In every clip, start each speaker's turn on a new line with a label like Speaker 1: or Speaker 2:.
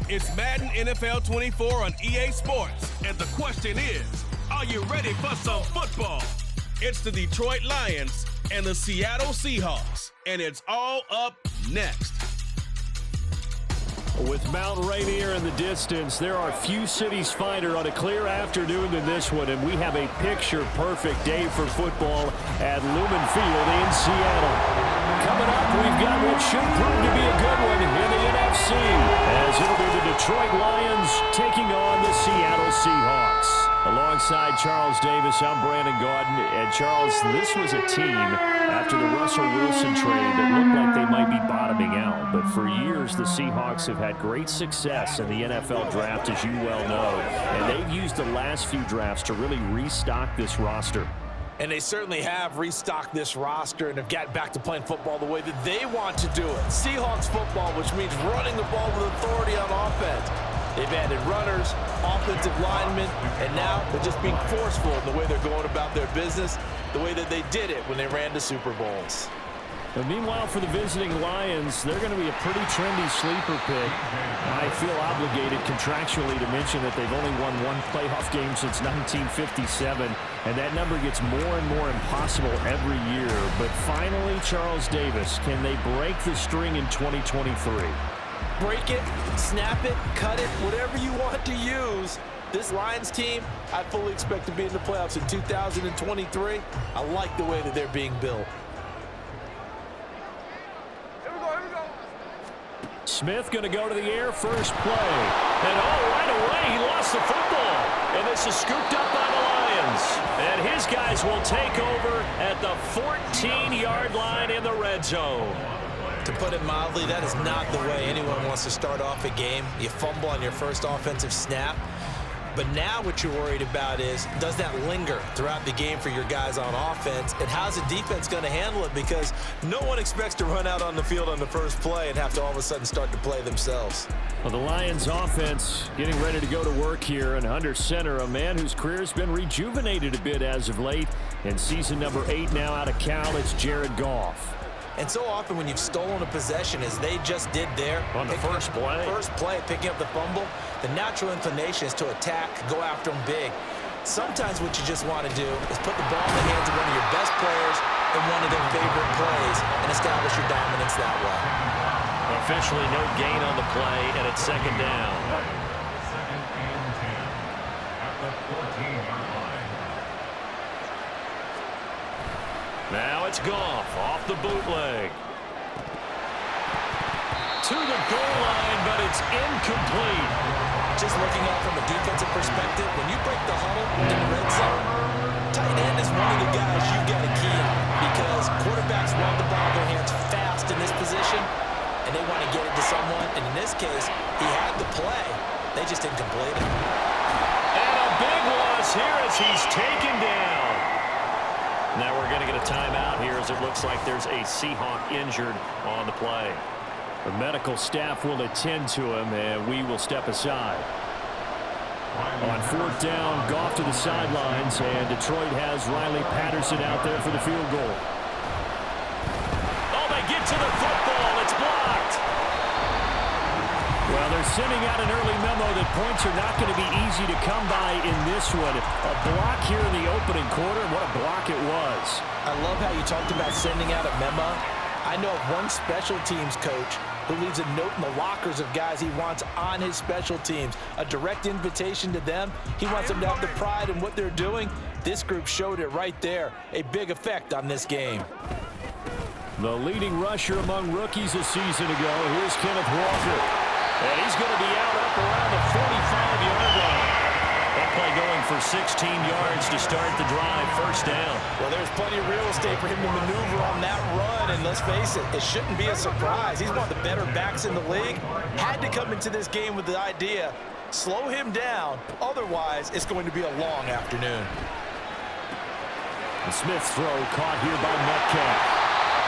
Speaker 1: It's Madden NFL 24 on EA Sports, and the question is, are you ready for some football? It's the Detroit Lions and the Seattle Seahawks, and it's all up next.
Speaker 2: With Mount Rainier in the distance, there are few cities finer on a clear afternoon than this one, and we have a picture-perfect day for football at Lumen Field in Seattle. Coming up, we've got what should prove to be a good one in the NFC, as it'll be the Detroit Lions taking on the Seattle Seahawks. Alongside Charles Davis, I'm Brandon Gaudin. And Charles, this was a team after the Russell Wilson trade that looked like they might be bottoming out. But for years, the Seahawks have had great success in the NFL draft, as you well know. And they've used the last few drafts to really restock this roster.
Speaker 3: And they certainly have restocked this roster and have gotten back to playing football the way that they want to do it. Seahawks football, which means running the ball with authority on offense. They've added runners, offensive linemen, and now they're just being forceful in the way they're going about their business, the way that they did it when they ran to Super Bowls.
Speaker 2: But meanwhile, for the visiting Lions, they're going to be a pretty trendy sleeper pick. I feel obligated contractually to mention that they've only won one playoff game since 1957, and that number gets more and more impossible every year. But finally, Charles Davis, can they break the string in 2023?
Speaker 3: Break it, snap it, cut it, whatever you want to use. This Lions team, I fully expect to be in the playoffs in 2023. I like the way that they're being built.
Speaker 2: Smith going to go to the air, first play. And right away, he lost the football. And this is scooped up by the Lions. And his guys will take over at the 14-yard line in the red zone.
Speaker 3: To put it mildly, that is not the way anyone wants to start off a game. You fumble on your first offensive snap. But now what you're worried about is, does that linger throughout the game for your guys on offense? And how's the defense going to handle it? Because no one expects to run out on the field on the first play and have to all of a sudden start to play themselves.
Speaker 2: Well, the Lions offense getting ready to go to work here. And under center, a man whose career has been rejuvenated a bit as of late. In season number 8 now out of Cal, it's Jared Goff.
Speaker 3: And so often when you've stolen a possession, as they just did there,
Speaker 2: on the first play,
Speaker 3: picking up the fumble, the natural inclination is to attack, go after them big. Sometimes what you just want to do is put the ball in the hands of one of your best players in one of their favorite plays and establish your dominance that way.
Speaker 2: Officially no gain on the play, and it's second down. Now it's Goff off the bootleg. To the goal line, but it's incomplete.
Speaker 3: Just looking at it from a defensive perspective, when you break the huddle in the red zone, tight end is one of the guys you've got to key on because quarterbacks want the ball in their hands fast in this position, and they want to get it to someone. And in this case, he had the play. They just didn't complete it.
Speaker 2: And a big loss here as he's taken down. Now we're going to get a timeout here as it looks like there's a Seahawk injured on the play. The medical staff will attend to him, and we will step aside. On fourth down, Goff to the sidelines, and Detroit has Riley Patterson out there for the field goal. Oh, they get to the football. It's blocked. Well, they're sending out an early memo that points are not going to be easy to come by in this one. A block here in the opening quarter. What a block it was.
Speaker 3: I love how you talked about sending out a memo. I know of one special teams coach who leaves a note in the lockers of guys he wants on his special teams. A direct invitation to them. He wants them to have the pride in what they're doing. This group showed it right there. A big effect on this game.
Speaker 2: The leading rusher among rookies a season ago. Here's Kenneth Walker. And he's going to be out up around the 45-yard line. That play going for 16 yards to start the drive, first down.
Speaker 3: Well, there's plenty of real estate for him to maneuver on that run, and let's face it, it shouldn't be a surprise. He's one of the better backs in the league. Had to come into this game with the idea, slow him down, otherwise it's going to be a long afternoon.
Speaker 2: The Smith throw caught here by Metcalf.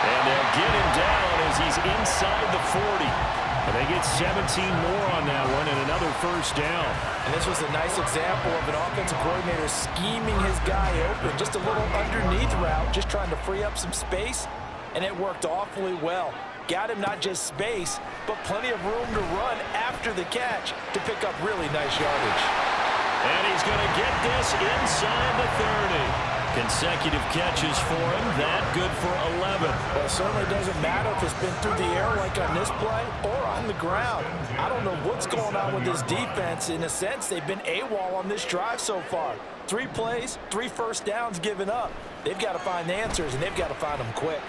Speaker 2: And they'll get him down as he's inside the 40. And they get 17 more on that one and another first down.
Speaker 3: And this was a nice example of an offensive coordinator scheming his guy open. Just a little underneath route, just trying to free up some space, and it worked awfully well. got him not just space, but plenty of room to run after the catch to pick up really nice yardage.
Speaker 2: And he's going to get this inside the 30. Consecutive catches for him. That good for 11.
Speaker 3: Well, it certainly doesn't matter if it's been through the air like on this play or on the ground. I don't know what's going on with this defense. In a sense, they've been AWOL on this drive so far. 3 plays, 3 first downs given up. They've got to find answers, and they've got to find them quick.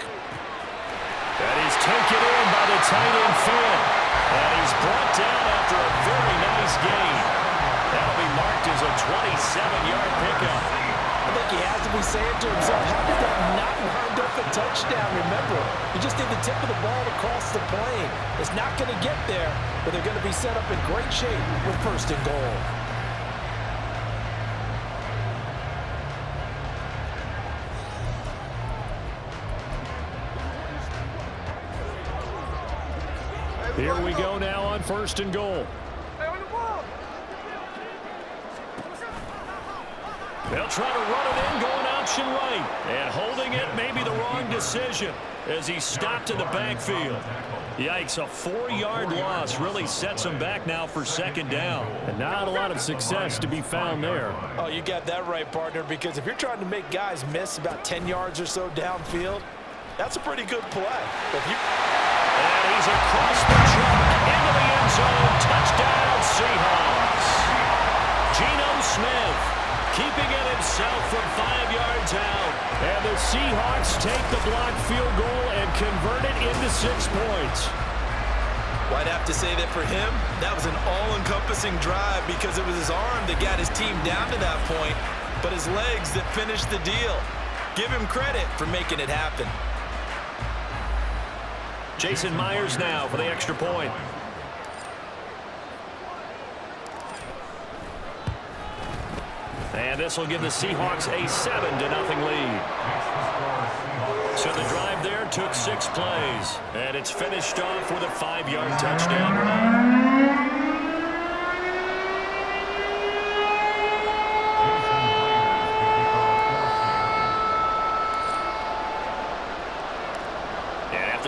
Speaker 2: And he's taken in by the tight end Finn. And he's brought down after a very nice gain. That'll be marked as a 27-yard pickup.
Speaker 3: I think he has to be saying to himself, how did that not wind up a touchdown? Remember, you just need the tip of the ball to cross the plane. It's not going to get there, but they're going to be set up in great shape with 1st and goal.
Speaker 2: Here we go now on 1st and goal. They'll try to run it in, going option right. And holding it may be the wrong decision as he's stopped in the backfield. Yikes, a 4-yard loss really sets him back now for 2nd down. And not a lot of success to be found there.
Speaker 3: Oh, you got that right, partner, because if you're trying to make guys miss about 10 yards or so downfield, that's a pretty good play.
Speaker 2: And he's across the chalk into the end zone. Touchdown, Seahawks. Geno Smith keeping it himself from 5 yards out. And the Seahawks take the blocked field goal and convert it into 6 points.
Speaker 3: Well, I'd have to say that for him, that was an all-encompassing drive because it was his arm that got his team down to that point, but his legs that finished the deal. Give him credit for making it happen.
Speaker 2: Jason Myers now for the extra point. And this will give the Seahawks a 7-0 lead. So the drive there took 6 plays. And it's finished off with a 5-yard touchdown.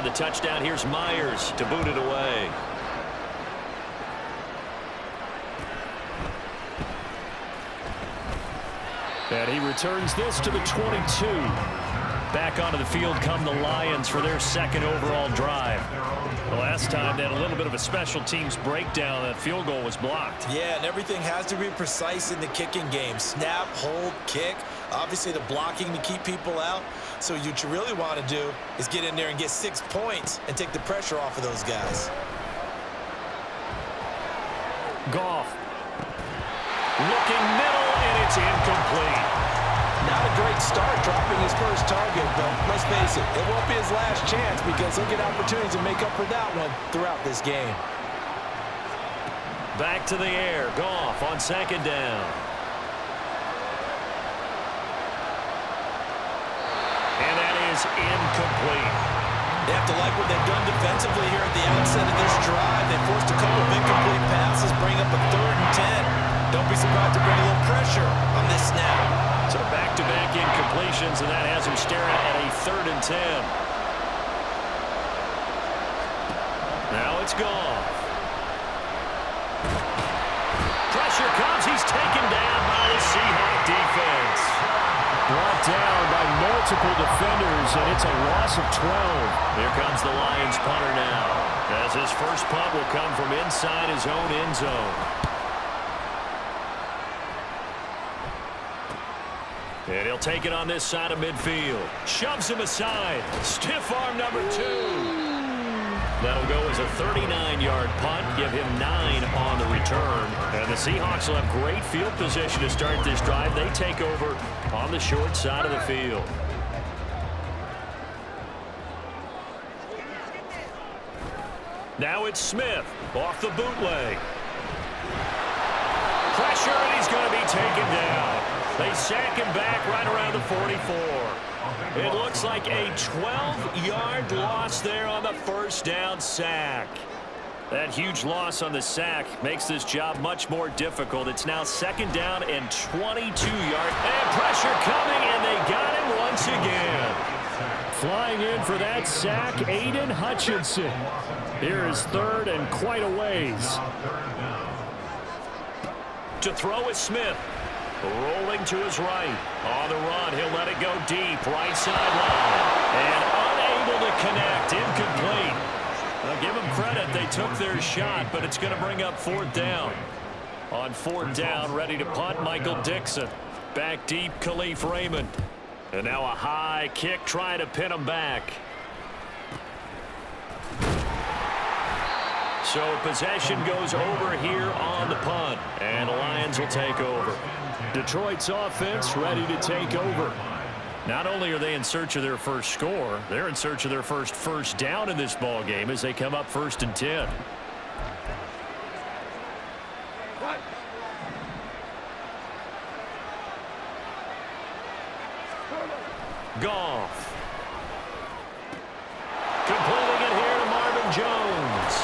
Speaker 2: The touchdown, here's Myers to boot it away. And he returns this to the 22. Back onto the field come the Lions for their 2nd overall drive. The last time they had a little bit of a special teams breakdown. That field goal was blocked.
Speaker 3: Yeah, and everything has to be precise in the kicking game. Snap, hold, kick. Obviously the blocking to keep people out. So what you really want to do is get in there and get 6 points and take the pressure off of those guys.
Speaker 2: Goff. Looking middle, and it's incomplete.
Speaker 3: Not a great start dropping his first target, but let's face it, it won't be his last chance because he'll get opportunities to make up for that one throughout this game.
Speaker 2: Back to the air. Goff on 2nd down. And that is incomplete.
Speaker 3: They have to like what they've done defensively here at the outset of this drive. They forced a couple of incomplete passes, bring up a 3rd and 10. Don't be surprised to bring a little pressure on this snap.
Speaker 2: So back-to-back incompletions, and that has him staring at a 3rd and 10. Now it's Goff. Pressure comes. He's taken down by the Seahawk defense. Brought down by multiple defenders, and it's a loss of 12. Here comes the Lions punter now, as his first punt will come from inside his own end zone. And he'll take it on this side of midfield. Shoves him aside. Stiff arm number 2. That'll go as a 39-yard punt. Give him 9 on the return. And the Seahawks will have great field position to start this drive. They take over on the short side of the field. Now it's Smith off the bootleg. Pressure, and he's going to be taken down. They sack him back right around the 44. It looks like a 12-yard loss there on the first down sack. That huge loss on the sack makes this job much more difficult. It's now 2nd down and 22 yards. And pressure coming, and they got him once again. Flying in for that sack, Aiden Hutchinson. Here is third and quite a ways. To throw is Smith. Rolling to his right. On the run, he'll let it go deep. Right sideline. And unable to connect. Incomplete. I'll give them credit. They took their shot, but it's going to bring up fourth down. On fourth down, ready to punt, Michael Dixon. Back deep, Khalif Raymond. And now a high kick trying to pin him back. So possession goes over here on the punt. And the Lions will take over. Detroit's offense ready to take over. Not only are they in search of their first score, they're in search of their first down in this ball game as they come up 1st and 10. Goff. Completing it here to Marvin Jones.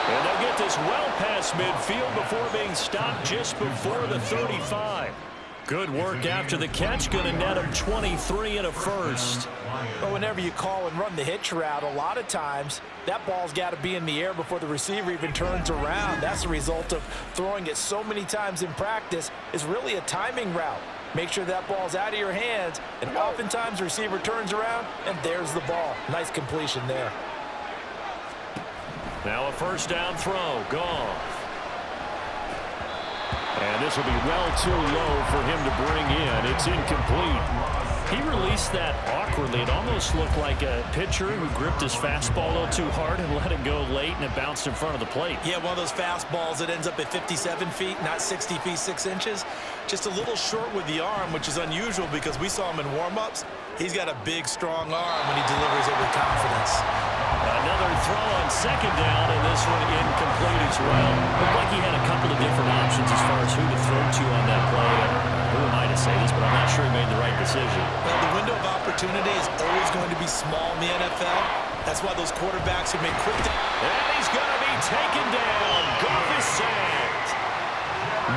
Speaker 2: And they'll get this well past midfield before being stopped just before the 35. Good work after the catch. Going to net him 23 and a first.
Speaker 3: But whenever you call and run the hitch route, a lot of times that ball's got to be in the air before the receiver even turns around. That's the result of throwing it so many times in practice. Is really a timing route. Make sure that ball's out of your hands, and oftentimes the receiver turns around, and there's the ball. Nice completion there.
Speaker 2: Now a first down throw. Goff. And this will be well too low for him to bring in. It's incomplete. He released that awkwardly. It almost looked like a pitcher who gripped his fastball a little too hard and let it go late, and it bounced in front of the plate.
Speaker 3: Yeah, one of those fastballs that ends up at 57 feet, not 60 feet 6 inches. Just a little short with the arm, which is unusual because we saw him in warm-ups. He's got a big, strong arm when he delivers it with confidence.
Speaker 2: Another throw on second down, and this one incomplete as well. Looked like he had a couple of different options as far as who to throw to on that play. Who am I to say this, but I'm not sure he made the right decision.
Speaker 3: Well, the window of opportunity is always going to be small in the NFL. That's why those quarterbacks who make quick...
Speaker 2: And he's going to be taken down. Goff is sacked.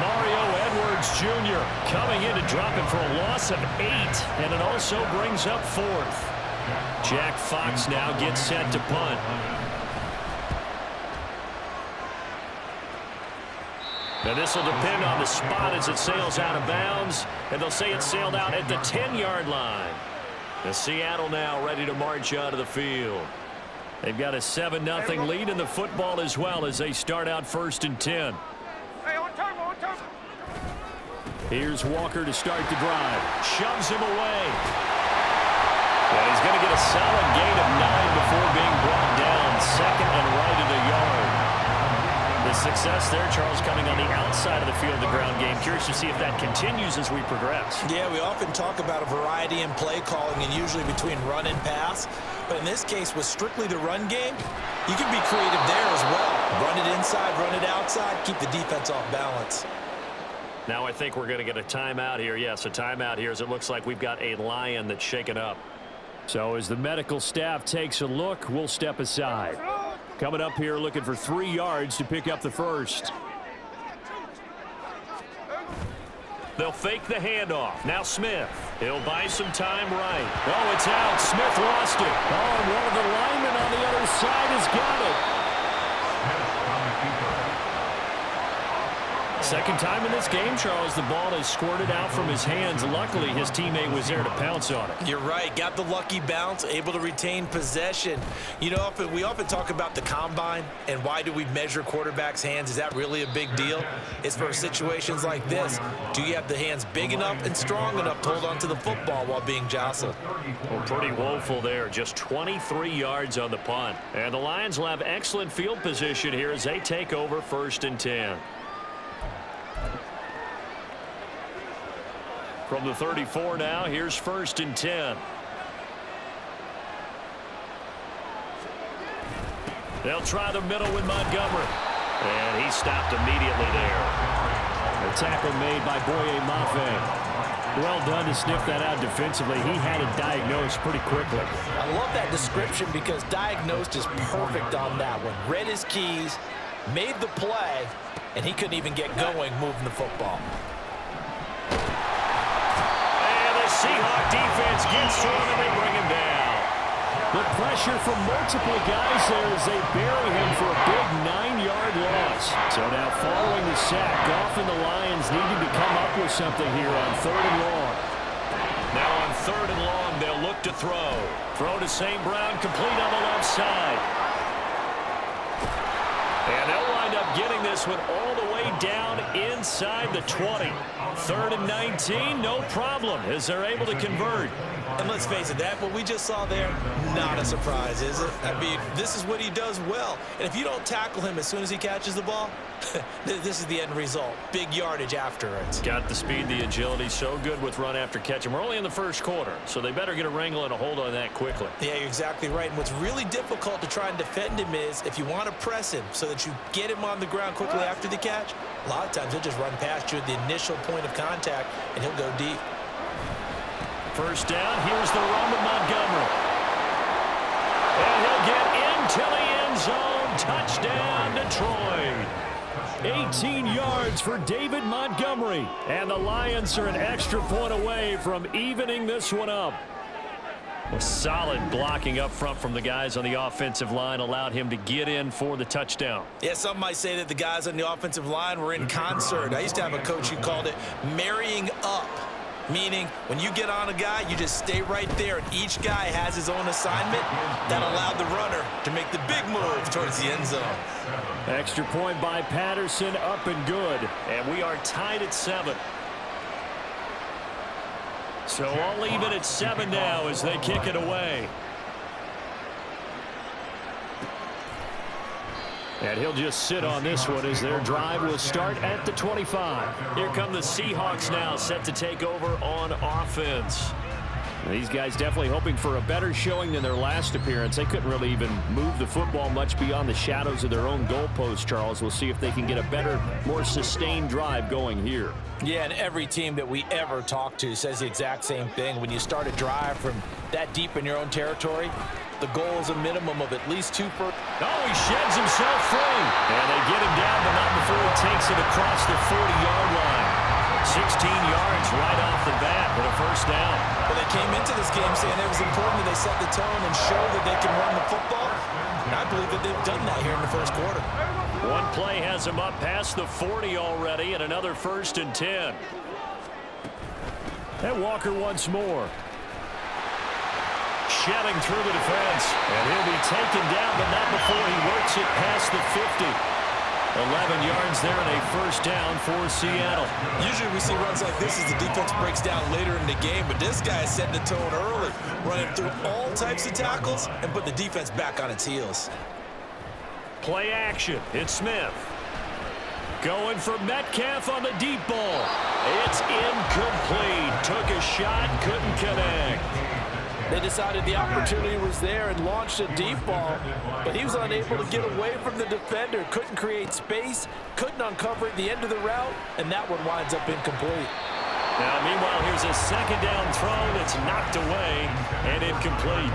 Speaker 2: Mario Edwards Jr. coming in to drop him for a loss of 8, and it also brings up fourth. Jack Fox now gets set to punt. And this will depend on the spot as it sails out of bounds, and they'll say it sailed out at the 10-yard line. The Seattle now ready to march out of the field. They've got a 7-0 lead in the football as well as they start out 1st and 10. Here's Walker to start the drive. Shoves him away. And he's going to get a solid gain of 9 before being brought down. 2nd and right in the yard. The success there, Charles, coming on the outside of the field, the ground game. Curious to see if that continues as we progress.
Speaker 3: Yeah, we often talk about a variety in play calling and usually between run and pass. But in this case, with strictly the run game, you can be creative there as well. Run it inside, run it outside, keep the defense off balance.
Speaker 2: Now I think we're going to get a timeout here. Yes, a timeout here as it looks like we've got a Lion that's shaken up. So as the medical staff takes a look, we'll step aside. Coming up here looking for 3 yards to pick up the first. They'll fake the handoff. Now Smith. He'll buy some time right. Oh, it's out. Smith lost it. Oh, and one of the linemen on the other side has got it. Second time in this game, Charles, the ball is squirted out from his hands. Luckily, his teammate was there to pounce on it.
Speaker 3: You're right. Got the lucky bounce, able to retain possession. You know, we often talk about the combine and why do we measure quarterbacks' hands. Is that really a big deal? It's for situations like this. Do you have the hands big enough and strong enough to hold on to the football while being jostled?
Speaker 2: Well, pretty woeful there. Just 23 yards on the punt. And the Lions will have excellent field position here as they take over 1st and 10. From the 34 now, here's 1st and 10. They'll try the middle with Montgomery. And he stopped immediately there. A tackle made by Boye Mafe. Well done to sniff that out defensively. He had it diagnosed pretty quickly.
Speaker 3: I love that description because diagnosed is perfect on that one. Read his keys, made the play, and he couldn't even get going moving the football.
Speaker 2: Seahawks defense gets to him and they bring him down. The pressure from multiple guys there as they bury him for a big 9-yard loss. So now following the sack, Goff and the Lions needing to come up with something here on 3rd and long. Now on 3rd and long, they'll look to throw. Throw to St. Brown, complete on the left side. And they'll wind up getting this one all the way down inside the 20. 3rd and 19, no problem, as they're able to convert.
Speaker 3: And let's face it, that what we just saw there, not a surprise, is it? I mean, this is what he does well. And if you don't tackle him as soon as he catches the ball, this is the end result. Big yardage afterwards.
Speaker 2: Got the speed, the agility, so good with run after catch. And we're only in the first quarter, so they better get a wrangle and a hold on that quickly.
Speaker 3: Yeah, you're exactly right. And what's really difficult to try and defend him is if you want to press him so that you get him on the ground quickly after the catch, a lot of times he'll just run past you at the initial point of contact, and he'll go deep.
Speaker 2: First down, here's the run to Montgomery. And he'll get into the end zone. Touchdown, Detroit. 18 yards for David Montgomery. And the Lions are an extra point away from evening this one up. A solid blocking up front from the guys on the offensive line allowed him to get in for the touchdown.
Speaker 3: Yeah, some might say that the guys on the offensive line were in concert. I used to have a coach who called it marrying up. Meaning, when you get on a guy, you just stay right there, and each guy has his own assignment. That allowed the runner to make the big move towards the end zone.
Speaker 2: Extra point by Patterson, up and good. And we are tied at 7. So all even at 7 now as they kick it away. And he'll just sit on this one as their drive will start at the 25. Here come the Seahawks now, set to take over on offense. These guys definitely hoping for a better showing than their last appearance. They couldn't really even move the football much beyond the shadows of their own goalpost, Charles. We'll see if they can get a better, more sustained drive going here.
Speaker 3: Yeah, and every team that we ever talk to says the exact same thing. When you start a drive from that deep in your own territory, the goal is a minimum of at least 2 per.
Speaker 2: Oh, he sheds himself free. And they get him down, but not before he takes it across the 40-yard line. 16 yards right off the bat with a first down.
Speaker 3: Well, they came into this game saying it was important that they set the tone and show that they can run the football. And I believe that they've done that here in the first quarter.
Speaker 2: One play has him up past the 40 already, and another 1st and 10. And Walker once more. Shedding through the defense. And he'll be taken down, but not before he works it past the 50. 11 yards there and a first down for Seattle.
Speaker 3: Usually we see runs like this as the defense breaks down later in the game, but this guy is setting the tone early, running through all types of tackles and put the defense back on its heels.
Speaker 2: Play action. It's Smith. Going for Metcalf on the deep ball. It's incomplete. Took a shot, couldn't connect.
Speaker 3: They decided the opportunity was there and launched a deep ball, but he was unable to get away from the defender, couldn't create space, couldn't uncover at the end of the route, and that one winds up incomplete.
Speaker 2: Now, meanwhile, here's a second down throw that's knocked away and incomplete.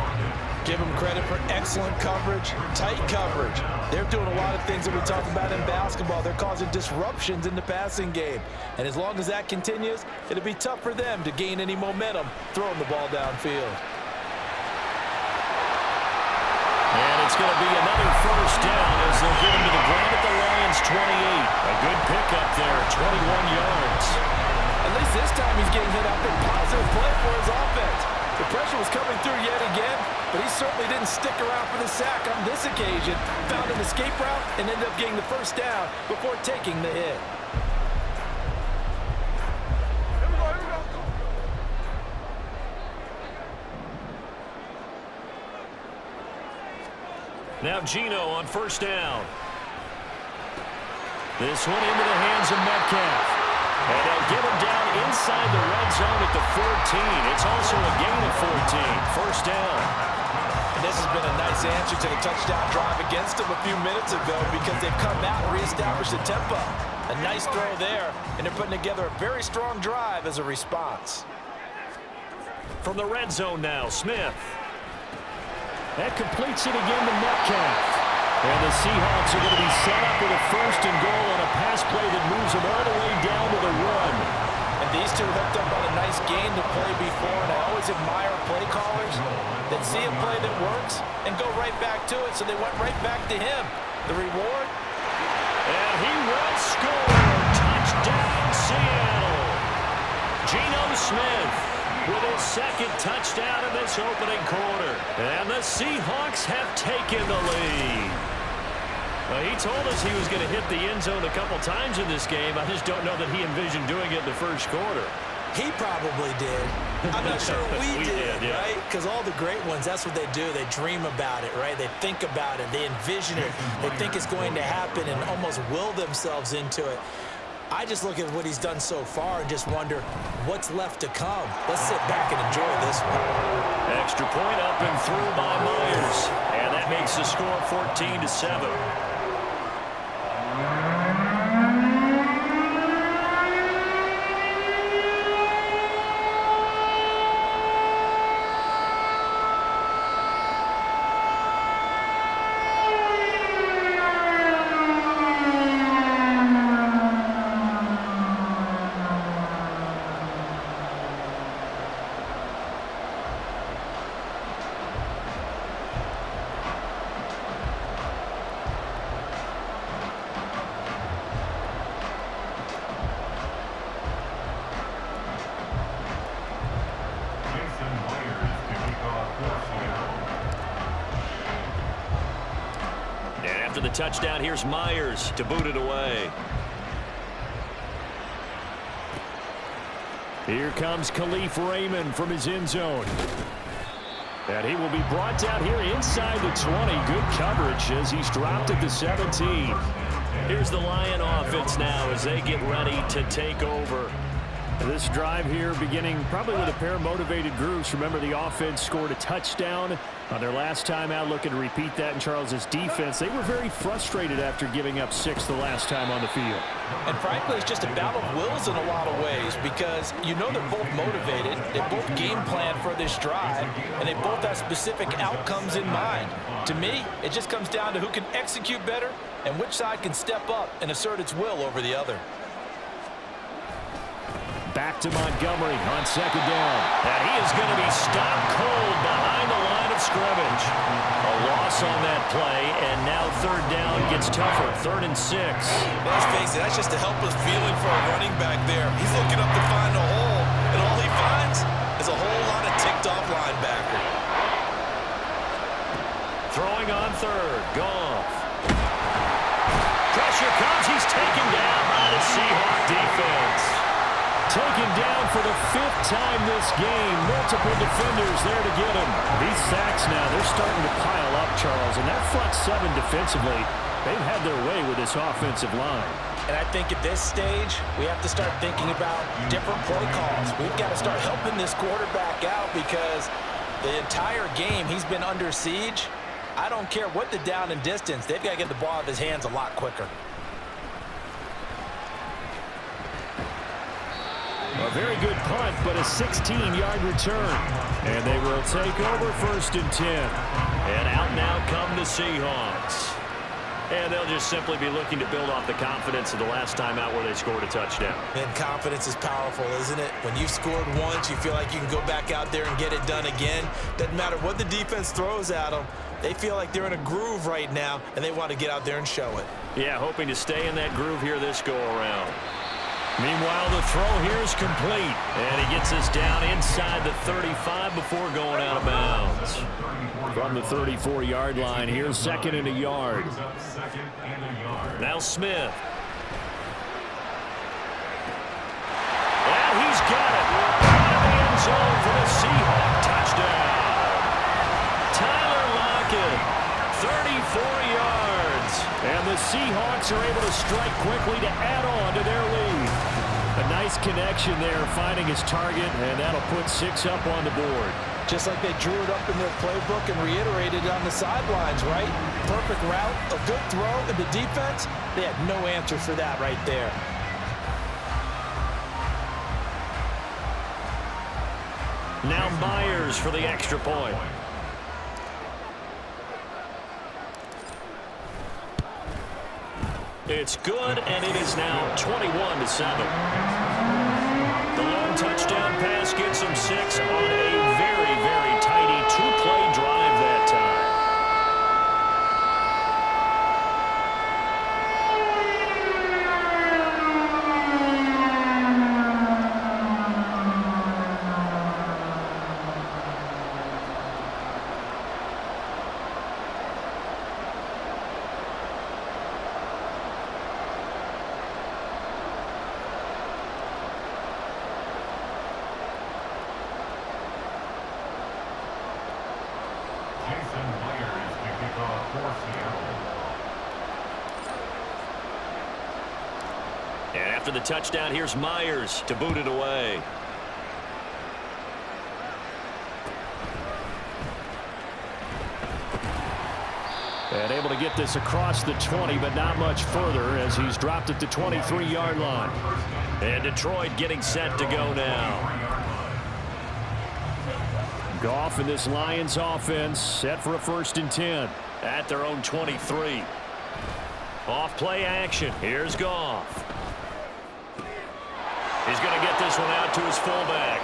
Speaker 3: Give them credit for excellent coverage, tight coverage. They're doing a lot of things that we talk about in basketball. They're causing disruptions in the passing game. And as long as that continues, it'll be tough for them to gain any momentum throwing the ball downfield.
Speaker 2: And it's going to be another first down as they'll get him to the ground at the Lions' 28. A good pickup there, 21 yards.
Speaker 3: At least this time he's getting hit up in positive play for his offense. The pressure was coming through yet again, but he certainly didn't stick around for the sack on this occasion. Found an escape route and ended up getting the first down before taking the hit.
Speaker 2: Now Geno on first down. This one into the hands of Metcalf. And they'll get him down inside the red zone at the 14. It's also a gain of 14. First down.
Speaker 3: And this has been a nice answer to the touchdown drive against them a few minutes ago because they've come out and reestablished the tempo. A nice throw there, and they're putting together a very strong drive as a response.
Speaker 2: From the red zone now, Smith. That completes it again to Metcalf. And the Seahawks are going to be set up with a first and goal on a pass play that moves them all the way down to the 1.
Speaker 3: And these two hooked up on a nice nice game to play before, and I always admire play callers that see a play that works and go right back to it, so they went right back to him. The reward?
Speaker 2: And he will score. Touchdown, Seattle. Geno Smith with his second touchdown in this opening quarter. And the Seahawks have taken the lead. Well, he told us he was going to hit the end zone a couple times in this game. I just don't know that he envisioned doing it in the first quarter.
Speaker 3: He probably did. I'm not sure we did,
Speaker 2: yeah.
Speaker 3: right? Because all the great ones, that's what they do. They dream about it, right? They think about it. They envision it. They think it's going to happen and almost will themselves into it. I just look at what he's done so far and just wonder what's left to come. Let's sit back and enjoy this one.
Speaker 2: Extra point up and through by Myers. And that makes the score 14-7. After the touchdown, here's Myers to boot it away. Here comes Khalif Raymond from his end zone. And he will be brought down here inside the 20. Good coverage as he's dropped at the 17. Here's the Lion offense now as they get ready to take over. This drive here beginning probably with a pair of motivated groups. Remember, the offense scored a touchdown on their last time out, looking to repeat that in Charles's defense. They were very frustrated after giving up 6 the last time on the field.
Speaker 3: And frankly, it's just a battle of wills in a lot of ways because you know they're both motivated. They both game plan for this drive, and they both have specific outcomes in mind. To me, it just comes down to who can execute better and which side can step up and assert its will over the other.
Speaker 2: Back to Montgomery on second down. And he is going to be stopped cold behind the line of scrimmage. A loss on that play, and now third down gets tougher. 3rd and 6.
Speaker 4: Let's face it, that's just a helpless feeling for a running back there. He's looking up to find a hole, and all he finds is a whole lot of ticked-off linebacker.
Speaker 2: Throwing on third. Goff. Pressure comes. He's taken down by the Seahawks defense. Taken down for the 5th time this game. Multiple defenders there to get him. These sacks now, they're starting to pile up, Charles. And that front 7 defensively, they've had their way with this offensive line.
Speaker 3: And I think at this stage, we have to start thinking about different play calls. We've got to start helping this quarterback out because the entire game he's been under siege. I don't care what the down and distance. They've got to get the ball out of his hands a lot quicker.
Speaker 2: A very good punt, but a 16-yard return. And they will take over 1st and 10. And out now come the Seahawks. And they'll just simply be looking to build off the confidence of the last time out where they scored a touchdown.
Speaker 3: And confidence is powerful, isn't it? When you've scored once, you feel like you can go back out there and get it done again. Doesn't matter what the defense throws at them. They feel like they're in a groove right now, and they want to get out there and show it.
Speaker 2: Yeah, hoping to stay in that groove here this go-around. Meanwhile, the throw here is complete. And he gets us down inside the 35 before going out of bounds. From the 34-yard line, here's 2nd and a yard. Now Smith. And he's got it. Out of the end zone for the Seahawk touchdown. Tyler Lockett, 34 yards. And the Seahawks are able to strike quickly to add on to their lead. A nice connection there, finding his target, and that'll put 6 up on the board.
Speaker 3: Just like they drew it up in their playbook and reiterated it on the sidelines, right? Perfect route, a good throw, and the defense, they had no answer for that right there.
Speaker 2: Now Myers for the extra point. It's good, and it is now 21-7. The lone touchdown pass Seahawks get some 6 on a very, very tidy 2-play drive that time. And after the touchdown, here's Myers to boot it away. And able to get this across the 20, but not much further as he's dropped at the 23-yard line. And Detroit getting set to go now. Goff in this Lions offense set for a 1st and 10 at their own 23. Off play action. Here's Goff. He's going to get this one out to his fullback.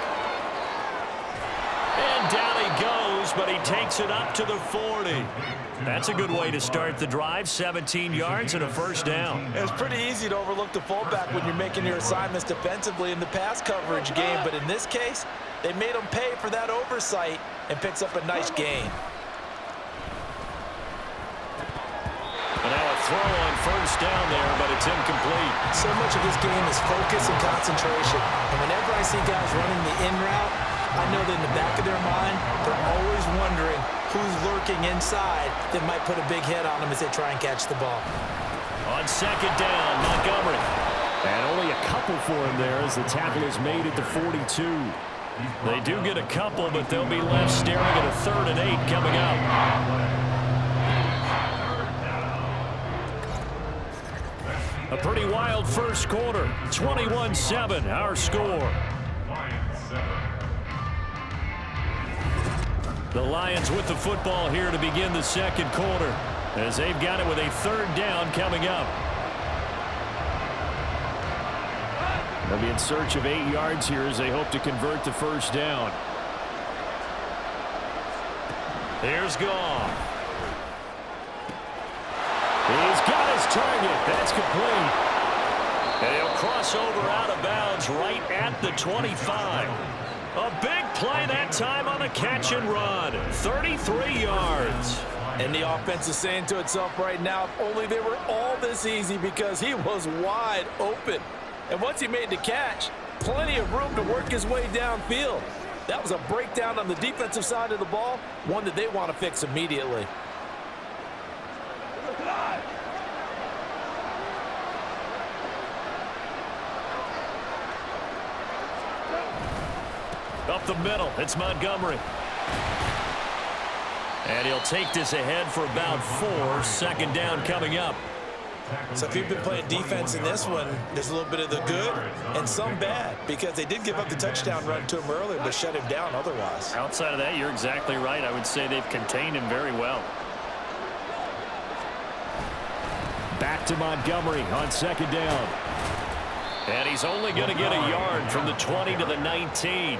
Speaker 2: And down he goes, but he takes it up to the 40. That's a good way to start the drive. 17 yards and a 1st down.
Speaker 3: It's pretty easy to overlook the fullback when you're making your assignments defensively in the pass coverage game, but in this case, they made him pay for that oversight and picks up a nice gain.
Speaker 2: And now a throw on 1st down there, but it's incomplete.
Speaker 3: So much of this game is focus and concentration. And whenever I see guys running the in route, I know that in the back of their mind, they're always wondering who's lurking inside that might put a big hit on them as they try and catch the ball.
Speaker 2: On 2nd down, Montgomery. And only a couple for him there as the tackle is made at the 42. They do get a couple, but they'll be left staring at a 3rd and 8 coming up. A pretty wild first quarter. 21-7, our score. The Lions with the football here to begin the 2nd quarter as they've got it with a 3rd down coming up. They'll be in search of 8 yards here as they hope to convert the 1st down. Here's Goff. He's got his target. That's complete. And he'll cross over out of bounds right at the 25. A big play that time on a catch and run. 33 yards.
Speaker 3: And the offense is saying to itself right now, if only they were all this easy, because he was wide open. And once he made the catch, plenty of room to work his way downfield. That was a breakdown on the defensive side of the ball, one that they want to fix immediately.
Speaker 2: Up the middle, it's Montgomery. And he'll take this ahead for about 4. 2nd down coming up.
Speaker 3: So if you've been playing defense in this one, there's a little bit of the good and some bad, because they did give up the touchdown run to him earlier, but shut him down otherwise.
Speaker 2: Outside of that, you're exactly right. I would say they've contained him very well. Back to Montgomery on 2nd down. And he's only going to get a yard from the 20 to the 19.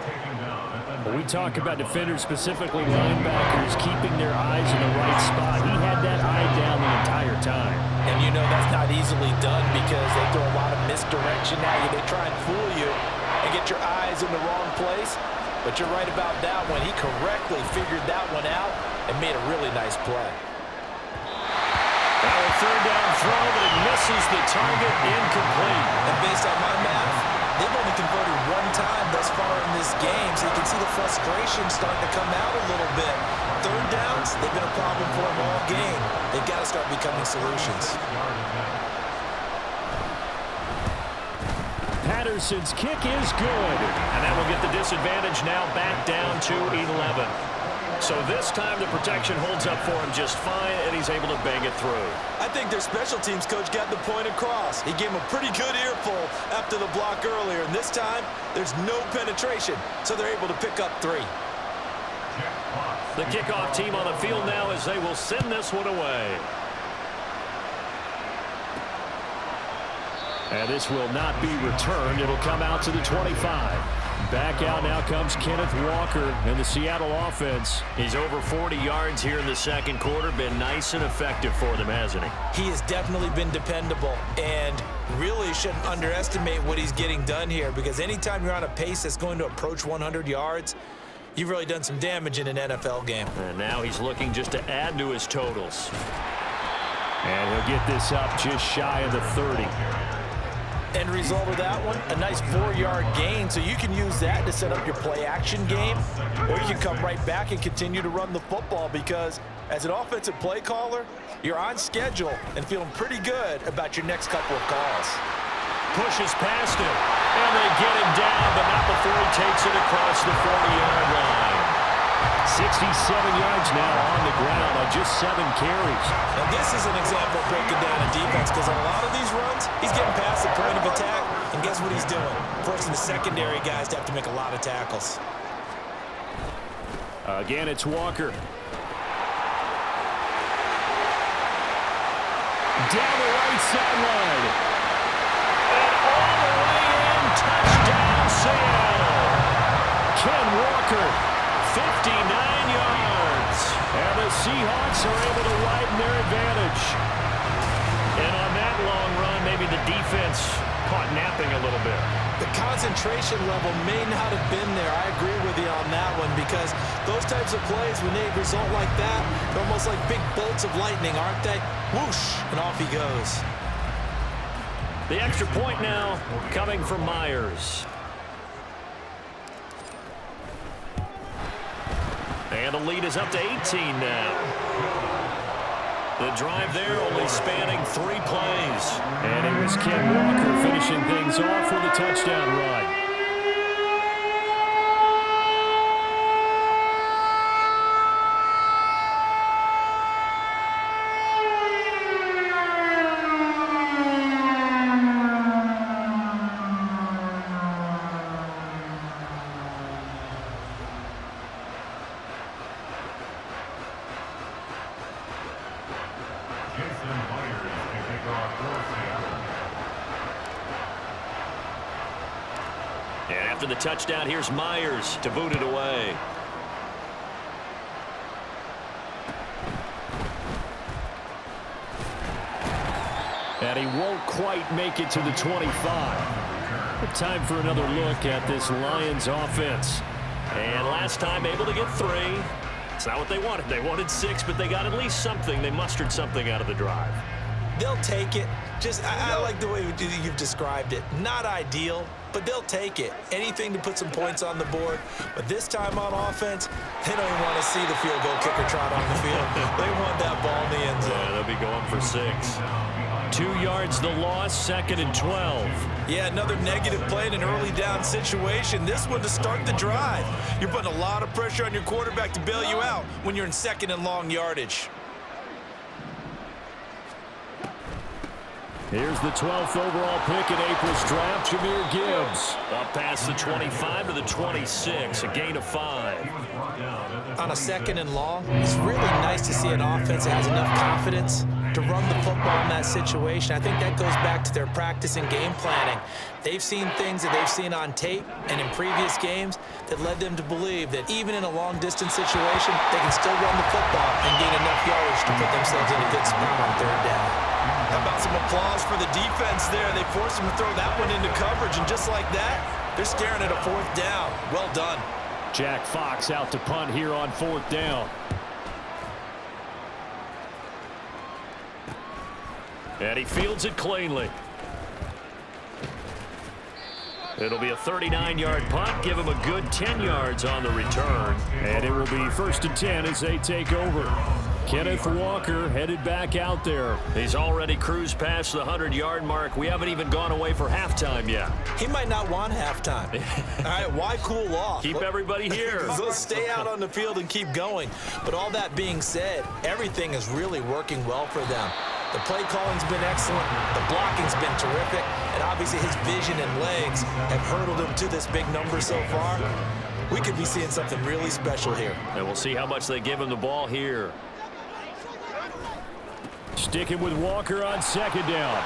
Speaker 2: When we talk about defenders, specifically linebackers, keeping their eyes in the right spot, he had that eye down the entire time.
Speaker 3: And you know that's not easily done because they throw a lot of misdirection at you. They try and fool you and get your eyes in the wrong place. But you're right about that one. He correctly figured that one out and made a really nice play.
Speaker 2: Now a 3rd down throw, but it misses the target, incomplete.
Speaker 3: And based on my math, they've only converted 1 time thus far in this game, so you can see the frustration starting to come out a little bit. 3rd downs, they've been a problem for them all game. They've got to start becoming solutions.
Speaker 2: Patterson's kick is good. And that will get the disadvantage now back down to 11. So this time the protection holds up for him just fine, and he's able to bang it through.
Speaker 3: I think their special teams coach got the point across. He gave him a pretty good earful after the block earlier, and this time there's no penetration, so they're able to pick up 3.
Speaker 2: The kickoff team on the field now as they will send this one away. And this will not be returned. It'll come out to the 25. Back out now comes Kenneth Walker in the Seattle offense. He's over 40 yards here in the second quarter. Been nice and effective for them, hasn't he?
Speaker 3: He has definitely been dependable, and really shouldn't underestimate what he's getting done here, because anytime you're on a pace that's going to approach 100 yards, you've really done some damage in an NFL game.
Speaker 2: And now he's looking just to add to his totals. And he'll get this up just shy of the 30.
Speaker 3: End result of that one, a nice 4-yard gain, so you can use that to set up your play-action game, or you can come right back and continue to run the football, because as an offensive play caller, you're on schedule and feeling pretty good about your next couple of calls.
Speaker 2: Pushes past him, and they get him down, but not before he takes it across the 40-yard line. 67 yards now on the ground on just 7 carries.
Speaker 3: And this is an example of breaking down a defense, because on a lot of these runs, he's getting past the point of attack, and guess what he's doing? Forcing the secondary guys to have to make a lot of tackles.
Speaker 2: Again, it's Walker. Down the right sideline. And all the way in, touchdown Seattle. Ken Walker, 59 yards. And the Seahawks are able to widen their advantage. And on that long run, maybe the defense caught napping a little bit.
Speaker 3: The concentration level may not have been there. I agree with you on that one, because those types of plays, when they result like that, they're almost like big bolts of lightning, aren't they? Whoosh, and off he goes.
Speaker 2: The extra point now coming from Myers. And the lead is up to 18 now. The drive there only spanning 3 plays. And it was Ken Walker finishing things off with a touchdown run. And after the touchdown, here's Myers to boot it away. And he won't quite make it to the 25. Time for another look at this Lions offense. And last time able to get 3. It's not what they wanted. They wanted 6, but they got at least something. They mustered something out of the drive.
Speaker 3: They'll take it. I like the way you've described it. Not ideal, but they'll take it. Anything to put some points on the board. But this time on offense, they don't even want to see the field goal kicker trot on the field. They want that ball in the end zone.
Speaker 2: Yeah, they'll be going for 6. 2 yards the loss, 2nd and 12.
Speaker 3: Yeah, another negative play in an early down situation. This one to start the drive. You're putting a lot of pressure on your quarterback to bail you out when you're in 2nd and long yardage.
Speaker 2: Here's the 12th overall pick in April's draft, Jahmyr Gibbs. Up past the 25 to the 26, a gain of 5.
Speaker 3: On a 2nd and long, it's really nice to see an offense that has enough confidence to run the football in that situation. I think that goes back to their practice and game planning. They've seen things that they've seen on tape and in previous games that led them to believe that even in a long-distance situation, they can still run the football and gain enough yardage to put themselves in a good spot on 3rd down. How about some applause for the defense there? They forced him to throw that one into coverage, and just like that, they're staring at a 4th down. Well done.
Speaker 2: Jack Fox out to punt here on 4th down. And he fields it cleanly. It'll be a 39-yard punt. Give him a good 10 yards on the return. And it will be 1st and 10 as they take over. Kenneth Walker headed back out there. He's already cruised past the 100-yard mark. We haven't even gone away for halftime yet.
Speaker 3: He might not want halftime. All right, why cool off?
Speaker 2: Keep everybody here.
Speaker 3: Let's stay out on the field and keep going. But all that being said, everything is really working well for them. The play calling's been excellent, the blocking's been terrific, and obviously his vision and legs have hurdled him to this big number so far. We could be seeing something really special here.
Speaker 2: And we'll see how much they give him the ball here. Sticking with Walker on 2nd down.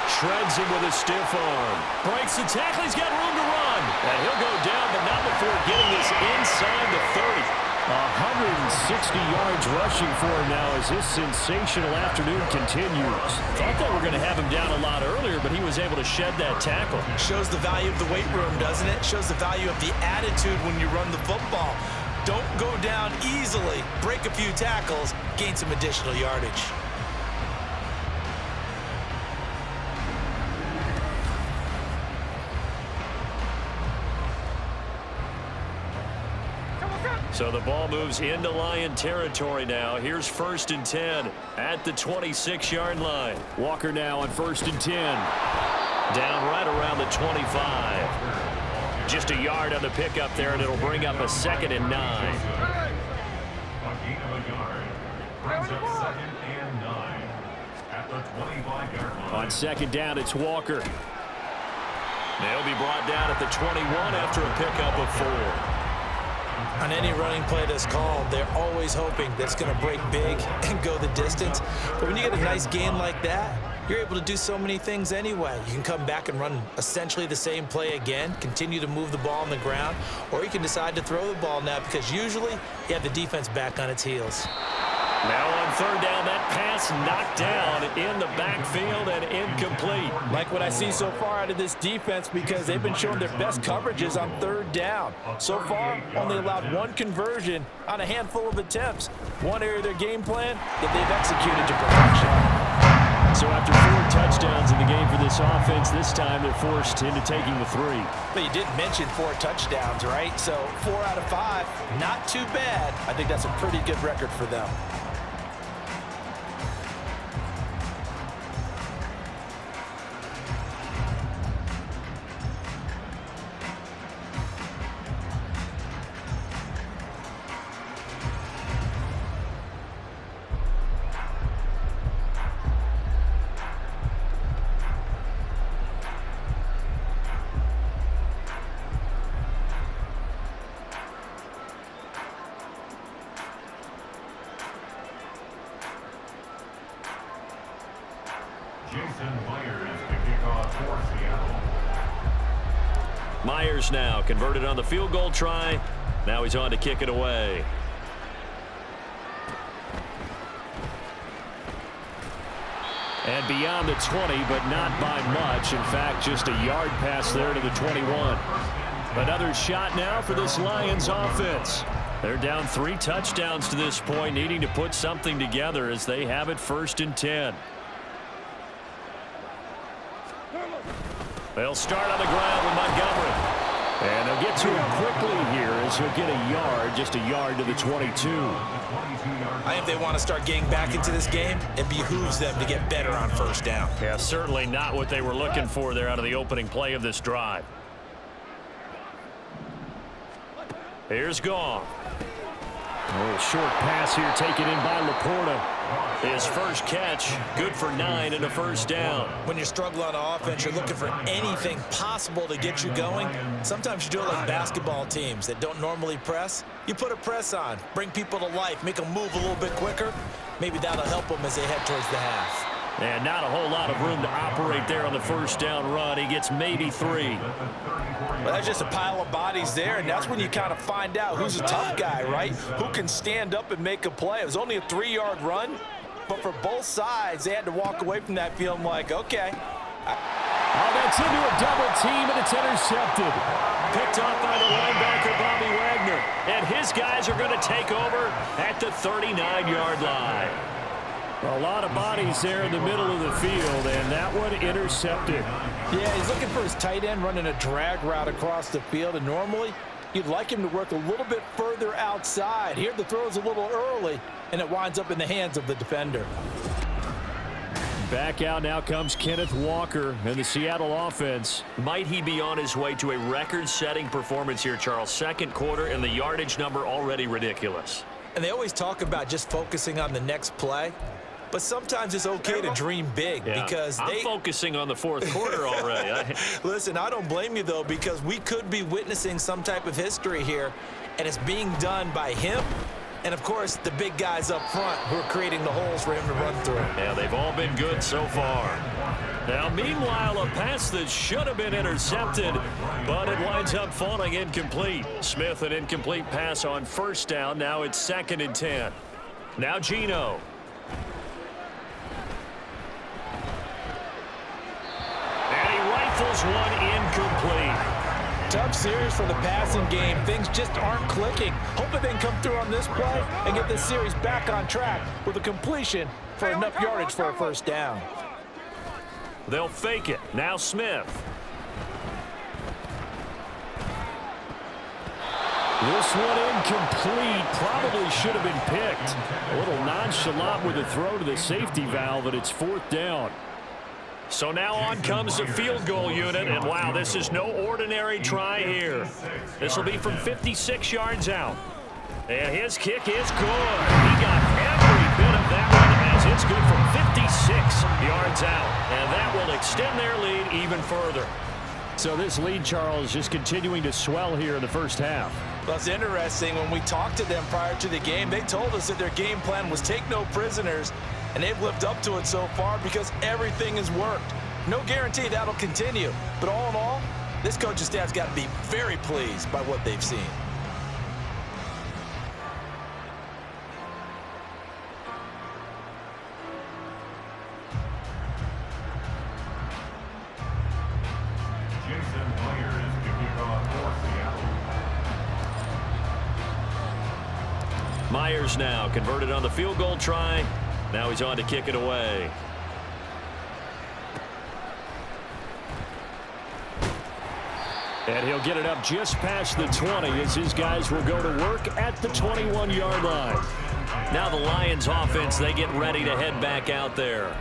Speaker 2: Shreds him with a stiff arm. Breaks the tackle. He's got room to run. And he'll go down inside the 30. 160 yards rushing for him now as this sensational afternoon continues. Thought they were going to have him down a lot earlier, but he was able to shed that tackle.
Speaker 3: Shows the value of the weight room, doesn't it? Shows the value of the attitude when you run the football. Don't go down easily. Break a few tackles, gain some additional yardage.
Speaker 2: So the ball moves into Lion territory now. Here's 1st and 10 at the 26-yard line. Walker now on 1st and 10. Down right around the 25. Just a yard on the pickup there, and it'll bring up a 2nd and 9.
Speaker 5: A gain of a yard brings up 2nd and 9 at the 25-yard line.
Speaker 2: On 2nd down, it's Walker. They'll be brought down at the 21 after a pickup of 4.
Speaker 3: On any running play that's called, they're always hoping that it's going to break big and go the distance. But when you get a nice gain like that, you're able to do so many things anyway. You can come back and run essentially the same play again, continue to move the ball on the ground, or you can decide to throw the ball now because usually you have the defense back on its heels.
Speaker 2: Now on 3rd down, that pass knocked down in the backfield and incomplete.
Speaker 3: Like what I see so far out of this defense because they've been showing their best coverages on 3rd down. So far, only allowed 1 conversion on a handful of attempts. One area of their game plan that they've executed to perfection.
Speaker 2: So after 4 touchdowns in the game for this offense, this time they're forced into taking the 3.
Speaker 3: But you did mention 4 touchdowns, right? So 4 out of 5, not too bad. I think that's a pretty good record for them.
Speaker 2: Myers now converted on the field goal try. Now he's on to kick it away. And beyond the 20, but not by much. In fact, just a yard pass there to the 21. Another shot now for this Lions offense. They're down 3 touchdowns to this point, needing to put something together as they have it 1st and 10. They'll start on the ground with Montgomery. And they'll get to him quickly here as he'll get a yard, just a yard to the 22.
Speaker 3: I think they want to start getting back into this game. It behooves them to get better on 1st down.
Speaker 2: Yeah, certainly not what they were looking for there out of the opening play of this drive. Here's Goff. Oh, short pass here taken in by Laporta. His first catch, good for 9 and a 1st down.
Speaker 3: When you struggle on offense, you're looking for anything possible to get you going. Sometimes you do it like basketball teams that don't normally press. You put a press on, bring people to life, make them move a little bit quicker. Maybe that'll help them as they head towards the half.
Speaker 2: And not a whole lot of room to operate there on the 1st down run. He gets maybe 3.
Speaker 3: Well, that's just a pile of bodies there, and that's when you kind of find out who's a tough guy, right? Who can stand up and make a play. It was only a 3-yard run, but for both sides, they had to walk away from that feeling like, okay.
Speaker 2: Oh, that's into a double team, and it's intercepted. Picked off by the linebacker, Bobby Wagner. And his guys are going to take over at the 39-yard line. A lot of bodies there in the middle of the field, and that one intercepted.
Speaker 3: Yeah, he's looking for his tight end running a drag route across the field, and normally you'd like him to work a little bit further outside. Here the throw's a little early, and it winds up in the hands of the defender.
Speaker 2: Back out now comes Kenneth Walker and the Seattle offense. Might he be on his way to a record-setting performance here, Charles? 2nd quarter, and the yardage number already ridiculous.
Speaker 3: And they always talk about just focusing on the next play. But sometimes it's okay to dream big because
Speaker 2: I'm focusing on the 4th quarter already.
Speaker 3: Listen, I don't blame you, though, because we could be witnessing some type of history here, and it's being done by him and, of course, the big guys up front who are creating the holes for him to run through.
Speaker 2: Yeah, they've all been good so far. Now, meanwhile, a pass that should have been intercepted, but it winds up falling incomplete. Smith, an incomplete pass on first down. Now it's 2nd and 10. Now Geno. And he rifles one incomplete.
Speaker 3: Tough series for the passing game. Things just aren't clicking. Hoping they can come through on this play and get this series back on track with a completion for enough yardage for a first down.
Speaker 2: They'll fake it. Now Smith. This one incomplete. Probably should have been picked. A little nonchalant with a throw to the safety valve, and it's 4th down. So now on comes the field goal unit, and wow, this is no ordinary try here. This will be from 56 yards out. And his kick is good. He got every bit of that one as it's good from 56 yards out. And that will extend their lead even further. So this lead, Charles, just continuing to swell here in the first half.
Speaker 3: Well, it's interesting. When we talked to them prior to the game, they told us that their game plan was take no prisoners, and they've lived up to it so far because everything has worked. No guarantee that'll continue. But all in all, this coaching staff's got to be very pleased by what they've seen.
Speaker 2: Myers now converted on the field goal try. Now he's on to kick it away. And he'll get it up just past the 20 as his guys will go to work at the 21-yard line. Now the Lions offense, they get ready to head back out there.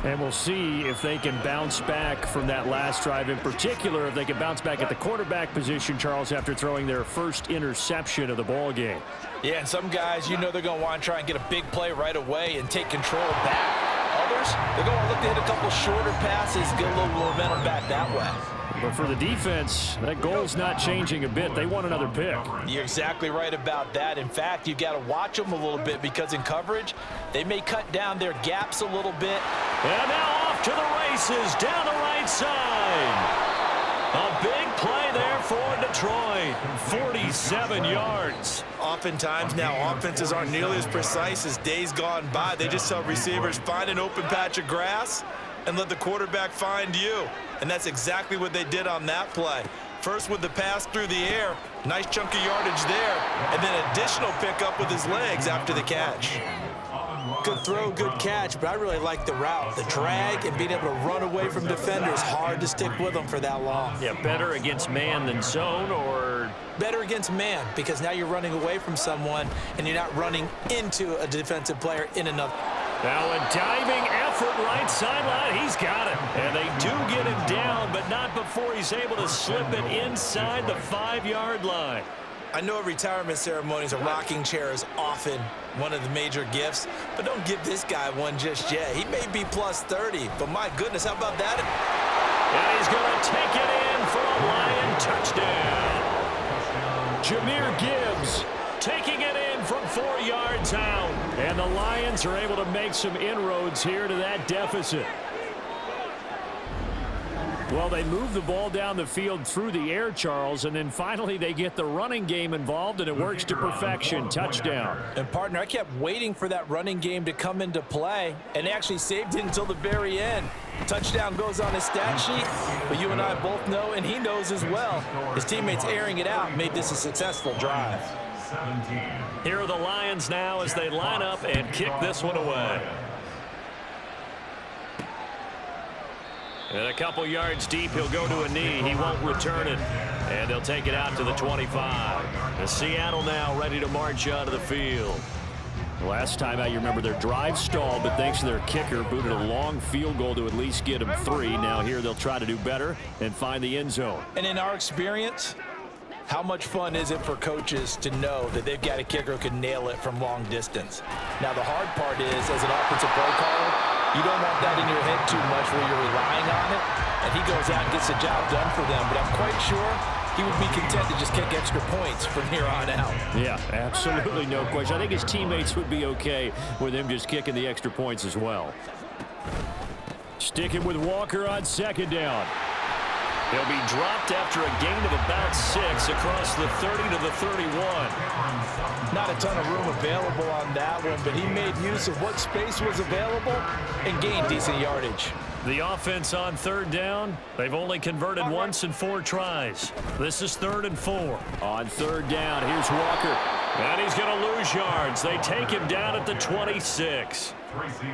Speaker 2: And we'll see if they can bounce back from that last drive. In particular, if they can bounce back at the quarterback position, Charles, after throwing their first interception of the ball game.
Speaker 3: Yeah, and some guys, you know they're going to want to try and get a big play right away and take control back. Others, they're going to look to hit a couple shorter passes, get a little momentum back that way.
Speaker 2: But for the defense, that goal's not changing a bit. They want another pick.
Speaker 3: You're exactly right about that. In fact, you've got to watch them a little bit because in coverage, they may cut down their gaps a little bit.
Speaker 2: And now off to the races down the right side. A big play there for Detroit. 47 yards.
Speaker 4: Oftentimes now offenses aren't nearly as precise as days gone by. They just tell receivers, find an open patch of grass and let the quarterback find you. And that's exactly what they did on that play. First with the pass through the air, nice chunk of yardage there, and then additional pickup with his legs after the catch.
Speaker 3: Good throw, good catch, but I really like the route. The drag and being able to run away from defenders, hard to stick with them for that long.
Speaker 2: Yeah, better against man than zone, or?
Speaker 3: Better against man, because now you're running away from someone and you're not running into a defensive player in enough.
Speaker 2: Now a diving effort right sideline. He's got it. And they do get him down, but not before he's able to slip it inside the 5-yard line.
Speaker 3: I know at retirement ceremonies, a rocking chair is often one of the major gifts, but don't give this guy one just yet. He may be plus 30, but my goodness, how about that?
Speaker 2: And he's going to take it in for a Lion touchdown. Jahmyr Gibbs taking it in from 4 yards out. And the Lions are able to make some inroads here to that deficit. Well, they move the ball down the field through the air, Charles, and then finally they get the running game involved, and it works to perfection. Touchdown.
Speaker 3: And, partner, I kept waiting for that running game to come into play, and they actually saved it until the very end. Touchdown goes on his stat sheet, but you and I both know, and he knows as well, his teammates airing it out made this a successful drive.
Speaker 2: Here are the Lions now as they line up and kick this one away. And a couple yards deep, he'll go to a knee. He won't return it. And they'll take it out to the 25. The Seattle now ready to march out of the field. Last time out, you remember their drive stalled, but thanks to their kicker, booted a long field goal to at least get them 3. Now here they'll try to do better and find the end zone.
Speaker 3: And in our experience, how much fun is it for coaches to know that they've got a kicker who can nail it from long distance? Now, the hard part is, as an offensive play caller, you don't want that in your head too much where you're relying on it, and he goes out and gets the job done for them. But I'm quite sure he would be content to just kick extra points from here on out.
Speaker 2: Yeah, absolutely no question. I think his teammates would be okay with him just kicking the extra points as well. Sticking with Walker on second down. He'll be dropped after a gain of about 6 across the 30 to the 31.
Speaker 3: Not a ton of room available on that one, but he made use of what space was available and gained decent yardage.
Speaker 2: The offense on third down, they've only converted once in 4 tries. This is 3rd and 4. On third down, here's Walker. And he's going to lose yards. They take him down at the 26.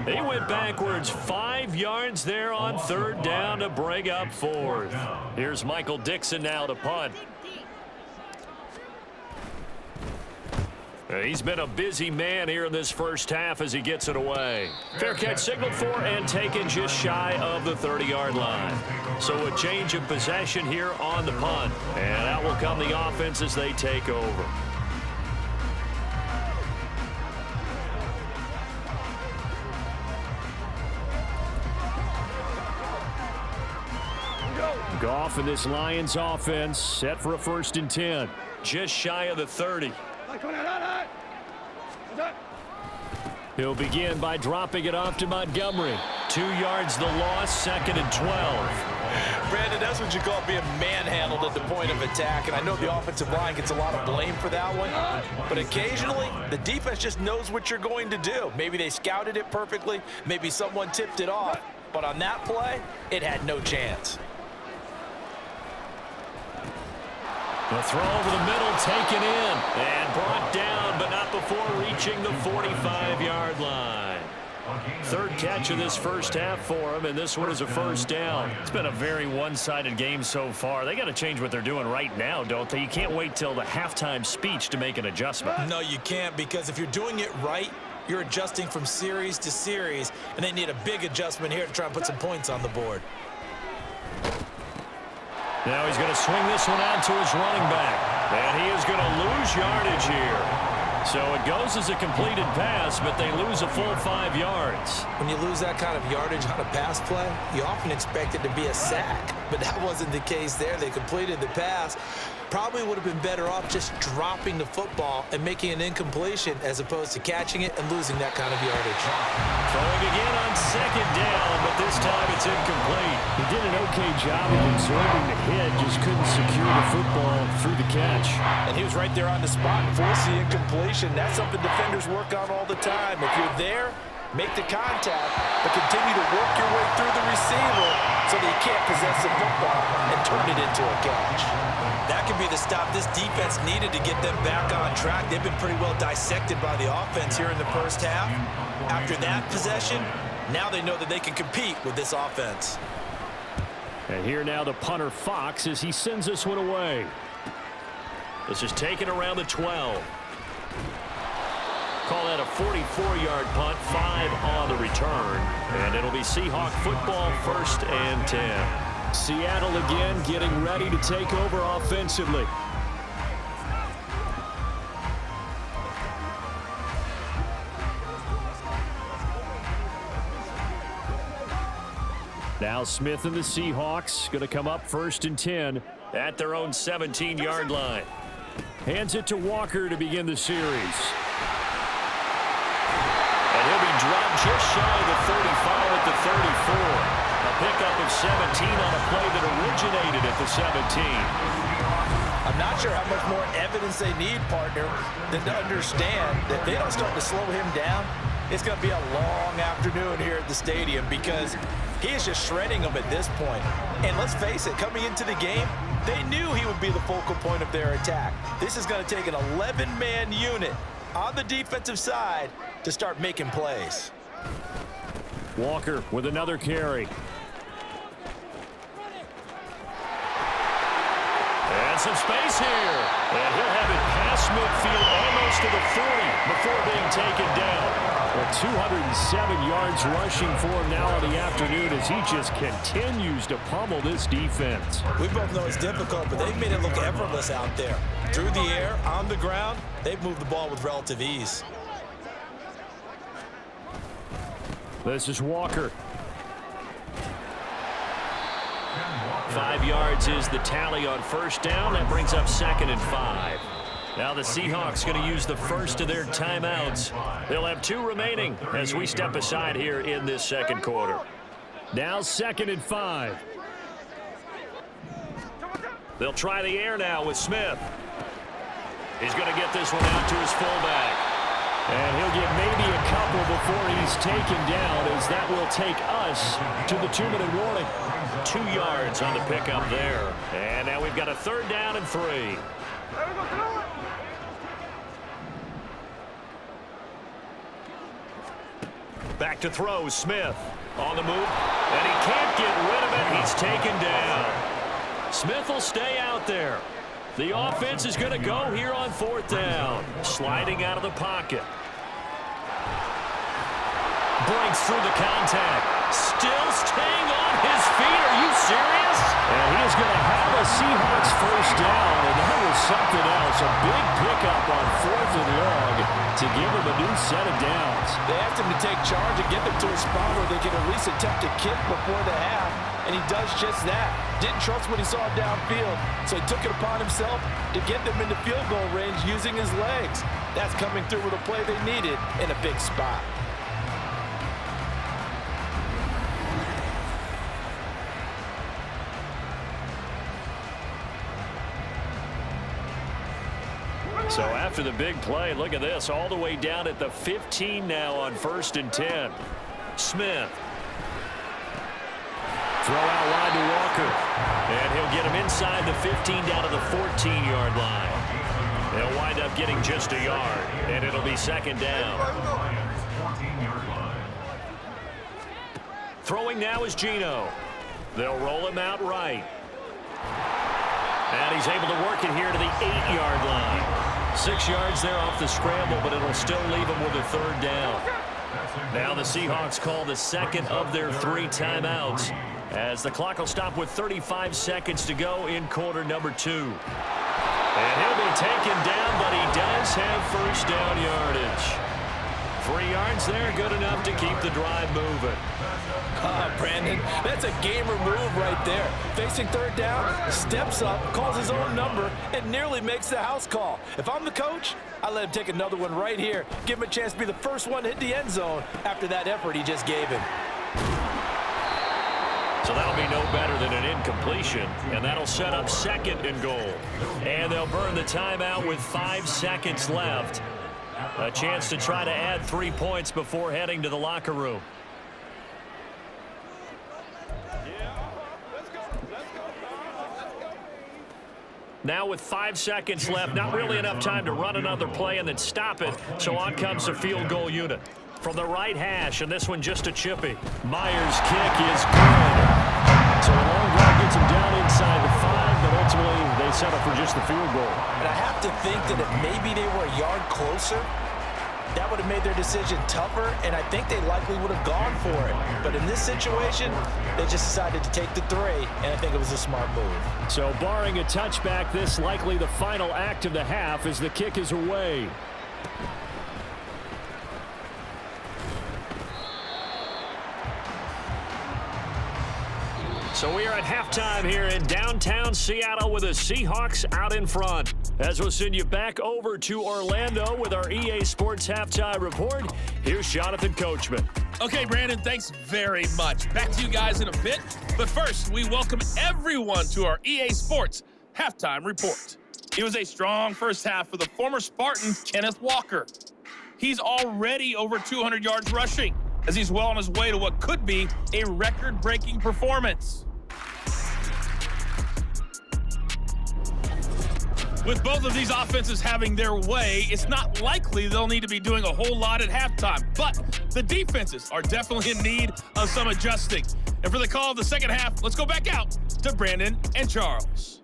Speaker 2: He went backwards 5 yards there on third down to bring up 4th. Here's Michael Dixon now to punt. He's been a busy man here in this first half as he gets it away. Fair catch signaled for and taken just shy of the 30-yard line. So a change of possession here on the punt. And out will come the offense as they take over. Goff and this Lions offense set for a 1st and 10. Just shy of the 30. He'll begin by dropping it off to Montgomery. 2 yards the loss, 2nd and 12.
Speaker 3: Brandon, that's what you call being manhandled at the point of attack, and I know the offensive line gets a lot of blame for that one, but occasionally the defense just knows what you're going to do. Maybe they scouted it perfectly, maybe someone tipped it off, but on that play, it had no chance.
Speaker 2: The throw over the middle taken in and brought down, but not before reaching the 45-yard line. 3rd catch of this first half for him, and this one is a 1st down. It's been a very one-sided game so far. They got to change what they're doing right now, don't they? You can't wait till the halftime speech to make an adjustment.
Speaker 3: No, you can't, because if you're doing it right, you're adjusting from series to series, and they need a big adjustment here to try and put some points on the board.
Speaker 2: Now he's going to swing this one out to his running back. And he is going to lose yardage here. So it goes as a completed pass, but they lose a full 5 yards.
Speaker 3: When you lose that kind of yardage on a pass play, you often expect it to be a sack. But that wasn't the case there. They completed the pass. Probably would have been better off just dropping the football and making an incompletion as opposed to catching it and losing that kind of yardage.
Speaker 2: Throwing again on 2nd down, but this time it's incomplete. He did an okay job of absorbing the hit, just couldn't secure the football through the catch.
Speaker 3: And he was right there on the spot and forced the incompletion. That's something defenders work on all the time. If you're there, make the contact, but continue to work your way through the receiver so that you can't possess the football and turn it into a catch. That could be the stop this defense needed to get them back on track. They've been pretty well dissected by the offense here in the first half. After that possession, now they know that they can compete with this offense.
Speaker 2: And here now the punter Fox as he sends this one away. This is taken around the 12. Call that a 44-yard punt, 5 on the return. And it'll be Seahawk football, 1st and 10. Seattle again getting ready to take over offensively. Now Smith and the Seahawks going to come up 1st and 10 at their own 17-yard line. Hands it to Walker to begin the series. And he'll be dropped just shy of the 35 at the 34. A pickup of 17 on a play that originated at the 17.
Speaker 3: I'm not sure how much more evidence they need, partner, than to understand that if they don't start to slow him down, it's going to be a long afternoon here at the stadium because he is just shredding them at this point. And let's face it, coming into the game, they knew he would be the focal point of their attack. This is going to take an 11-man unit on the defensive side to start making plays.
Speaker 2: Walker with another carry. And some space here. And he'll have it past midfield almost to the 40 before being taken down. Well, 207 yards rushing for him now in the afternoon as he just continues to pummel this defense.
Speaker 3: We both know it's difficult, but they've made it look effortless out there. Through the air, on the ground, they've moved the ball with relative ease.
Speaker 2: This is Walker. 5 yards is the tally on 1st down. That brings up 2nd and 5. Now the Seahawks going to use the first of their timeouts. They'll have 2 remaining as we step aside here in this 2nd quarter. Now 2nd and 5. They'll try the air now with Smith. He's going to get this one out to his fullback. And he'll get maybe a couple before he's taken down, as that will take us to the 2-minute warning. 2 yards on the pickup there. And now we've got a 3rd down and 3. Back to throw, Smith on the move, and he can't get rid of it. He's taken down. Smith will stay out there. The offense is going to go here on 4th down. Sliding out of the pocket. Breaks through the contact. Still staying on his feet. Are you serious? And he is going to have a Seahawks 1st down, and that was something else. A big pickup on 4th and long to give him a new set of downs.
Speaker 3: They asked him to take charge and get them to a spot where they can at least attempt a kick before the half, and he does just that. Didn't trust what he saw downfield, so he took it upon himself to get them into field goal range using his legs. That's coming through with a play they needed in a big spot.
Speaker 2: So after the big play, look at this, all the way down at the 15 now on 1st and 10. Smith. Throw out wide to Walker. And he'll get him inside the 15 down to the 14-yard line. They'll wind up getting just a yard, and it'll be 2nd down. Throwing now is Geno. They'll roll him out right. And he's able to work it here to the 8-yard line. 6 yards there off the scramble, but it'll still leave him with a 3rd down. Now the Seahawks call the 2nd of their 3 timeouts, as the clock will stop with 35 seconds to go in quarter number 2. And he'll be taken down, but he does have 1st down yardage. 3 yards there, good enough to keep the drive moving.
Speaker 3: Brandon, that's a gamer move right there. Facing 3rd down, steps up, calls his own number, and nearly makes the house call. If I'm the coach, I let him take another one right here. Give him a chance to be the first one to hit the end zone after that effort he just gave him.
Speaker 2: So that'll be no better than an incompletion, and that'll set up 2nd and goal. And they'll burn the timeout with 5 seconds left. A chance to try to add 3 points before heading to the locker room. Now with 5 seconds left, not really enough time to run another play and then stop it, so on comes the field goal unit. From the right hash, and this one just a chippy. Myers' kick is good. So a long drive gets him down inside the 5, but ultimately they settle for just the field goal.
Speaker 3: And I have to think that if maybe they were a yard closer, that would have made their decision tougher, and I think they likely would have gone for it. But in this situation, they just decided to take the 3, and I think it was a smart move.
Speaker 2: So barring a touchback, this likely the final act of the half as the kick is away. So we are at halftime here in downtown Seattle with the Seahawks out in front. As we'll send you back over to Orlando with our EA Sports Halftime Report, here's Jonathan Coachman.
Speaker 1: Okay, Brandon, thanks very much. Back to you guys in a bit. But first, we welcome everyone to our EA Sports Halftime Report. It was a strong first half for the former Spartan, Kenneth Walker. He's already over 200 yards rushing, as he's well on his way to what could be a record-breaking performance. With both of these offenses having their way, it's not likely they'll need to be doing a whole lot at halftime. But the defenses are definitely in need of some adjusting. And for the call of the second half, let's go back out to Brandon and Charles.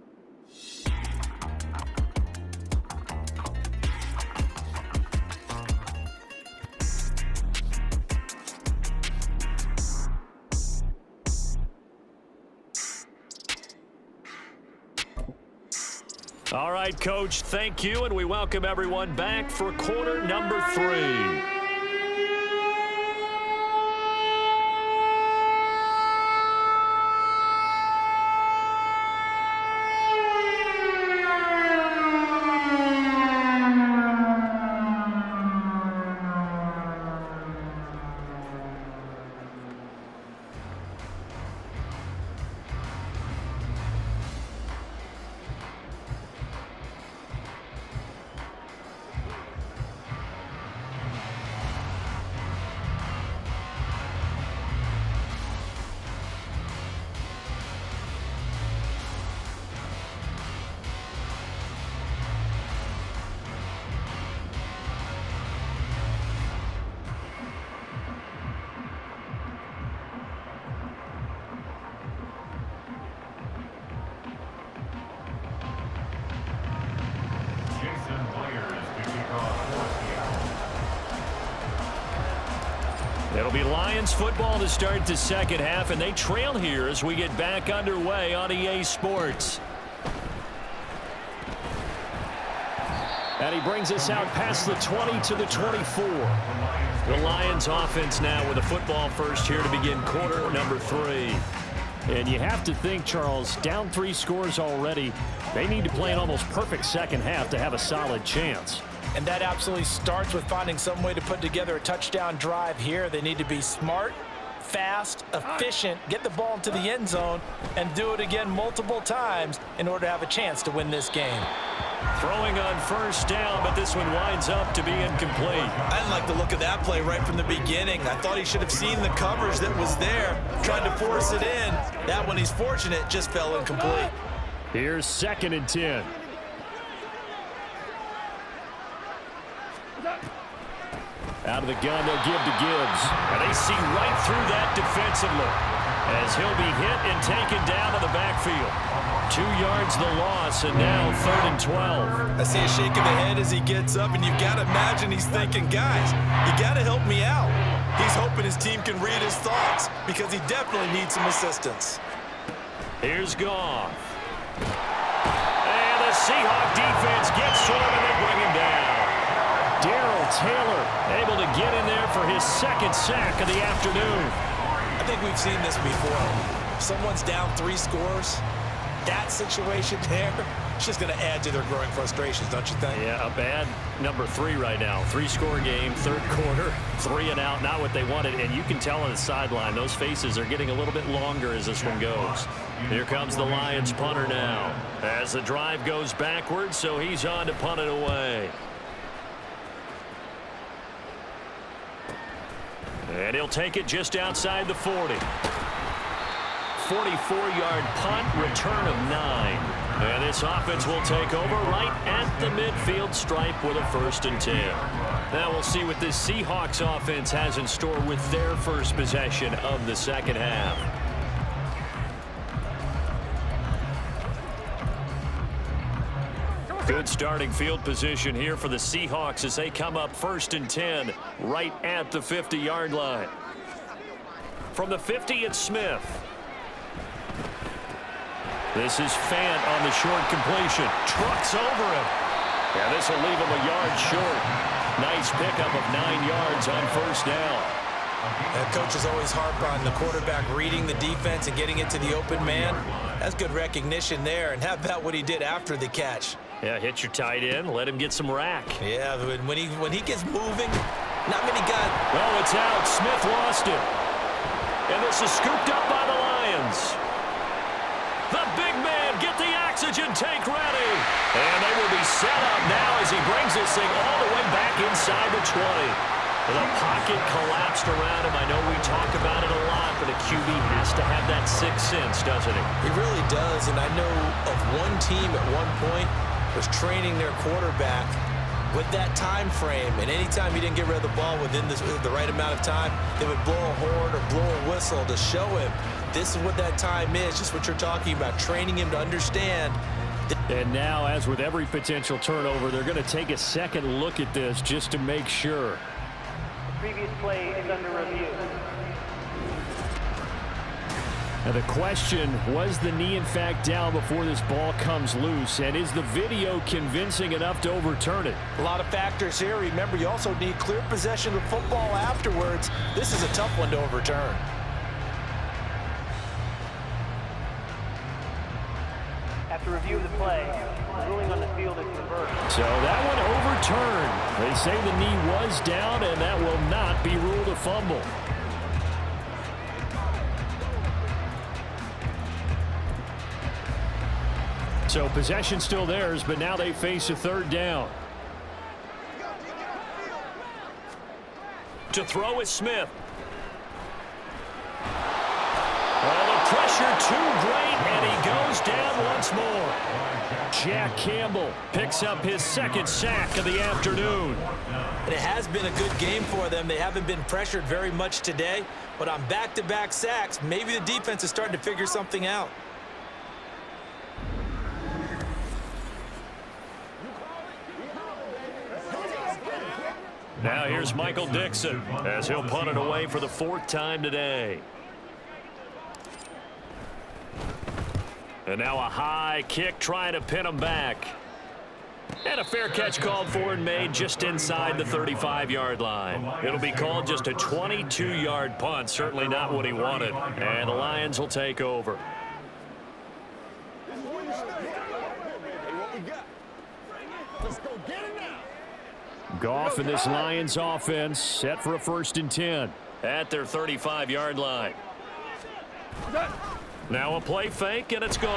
Speaker 2: All right, Coach, thank you, and we welcome everyone back for quarter number 3. It'll be Lions football to start the second half, and they trail here as we get back underway on EA Sports. And he brings us out past the 20 to the 24. The Lions offense now with a football first here to begin quarter number 3. And you have to think, Charles, down 3 scores already. They need to play an almost perfect second half to have a solid chance.
Speaker 3: And that absolutely starts with finding some way to put together a touchdown drive here. They need to be smart, fast, efficient, get the ball into the end zone, and do it again multiple times in order to have a chance to win this game.
Speaker 2: Throwing on first down, but this one winds up to be incomplete.
Speaker 4: I didn't like the look of that play right from the beginning. I thought he should have seen the coverage that was there, tried to force it in. That one, he's fortunate, just fell incomplete.
Speaker 2: Here's 2nd and 10. Out of the gun, they'll give to Gibbs. And they see right through that defensively as he'll be hit and taken down to the backfield. 2 yards the loss, and now 3rd and 12.
Speaker 4: I see a shake of the head as he gets up, and you've got to imagine he's thinking, guys, you got to help me out. He's hoping his team can read his thoughts because he definitely needs some assistance.
Speaker 2: Here's Goff. And the Seahawks defense gets to him, and they bring him down. Darrell Taylor able to get in there for his 2nd sack of the afternoon.
Speaker 3: I think we've seen this before. If someone's down 3 scores, that situation there, it's just going to add to their growing frustrations, don't you think?
Speaker 2: Yeah, a bad number 3 right now. 3-score game, 3rd quarter, 3 and out, not what they wanted. And you can tell on the sideline, those faces are getting a little bit longer as this one goes. Here comes the Lions punter now as the drive goes backwards, so he's on to punt it away. And he'll take it just outside the 40. 44-yard punt, return of 9. And this offense will take over right at the midfield stripe with a 1st and 10. Now we'll see what this Seahawks offense has in store with their first possession of the second half. Good starting field position here for the Seahawks as they come up 1st and 10 right at the 50-yard line. From the 50, it's Smith. This is Fant on the short completion. Trucks over him. Yeah, this will leave him a yard short. Nice pickup of 9 yards on 1st down.
Speaker 3: Coaches always harp on the quarterback reading the defense and getting it to the open man. That's good recognition there. And how about what he did after the catch?
Speaker 2: Yeah, hit your tight end, let him get some rack.
Speaker 3: Yeah, when he gets moving, not many guys.
Speaker 2: Oh, it's out. Smith lost it. And this is scooped up by the Lions. The big man, get the oxygen tank ready. And they will be set up now as he brings this thing all the way back inside the 20. The pocket collapsed around him. I know we talk about it a lot, but a QB has to have that 6th sense, doesn't he?
Speaker 3: He really does, and I know of one team at one point was training their quarterback with that time frame, and anytime he didn't get rid of the ball within the right amount of time, they would blow a horn or blow a whistle to show him this is what that time is, just what you're talking about, training him to understand.
Speaker 2: And now, as with every potential turnover, they're going to take a second look at this just to make sure.
Speaker 6: The previous play is under review.
Speaker 2: Now the question, was the knee in fact down before this ball comes loose? And is the video convincing enough to overturn it?
Speaker 3: A lot of factors here. Remember, you also need clear possession of football afterwards. This is a tough one to overturn.
Speaker 6: After review of the play, the ruling on the field is reversed.
Speaker 2: So that one overturned. They say the knee was down, and that will not be ruled a fumble. So possession still theirs, but now they face a 3rd down. To throw is Smith. Well, the pressure too great, and he goes down once more. Jack Campbell picks up his 2nd sack of the afternoon.
Speaker 3: And it has been a good game for them. They haven't been pressured very much today, but on back-to-back sacks, maybe the defense is starting to figure something out.
Speaker 2: Now here's Michael Dixon as he'll punt it away for the 4th time today. And now a high kick trying to pin him back. And a fair catch called for and made just inside the 35-yard line. It'll be called just a 22-yard punt. Certainly not what he wanted. And the Lions will take over. Goff and this Lions offense set for a 1st and 10 at their 35-yard line. Now a play fake, and it's Goff.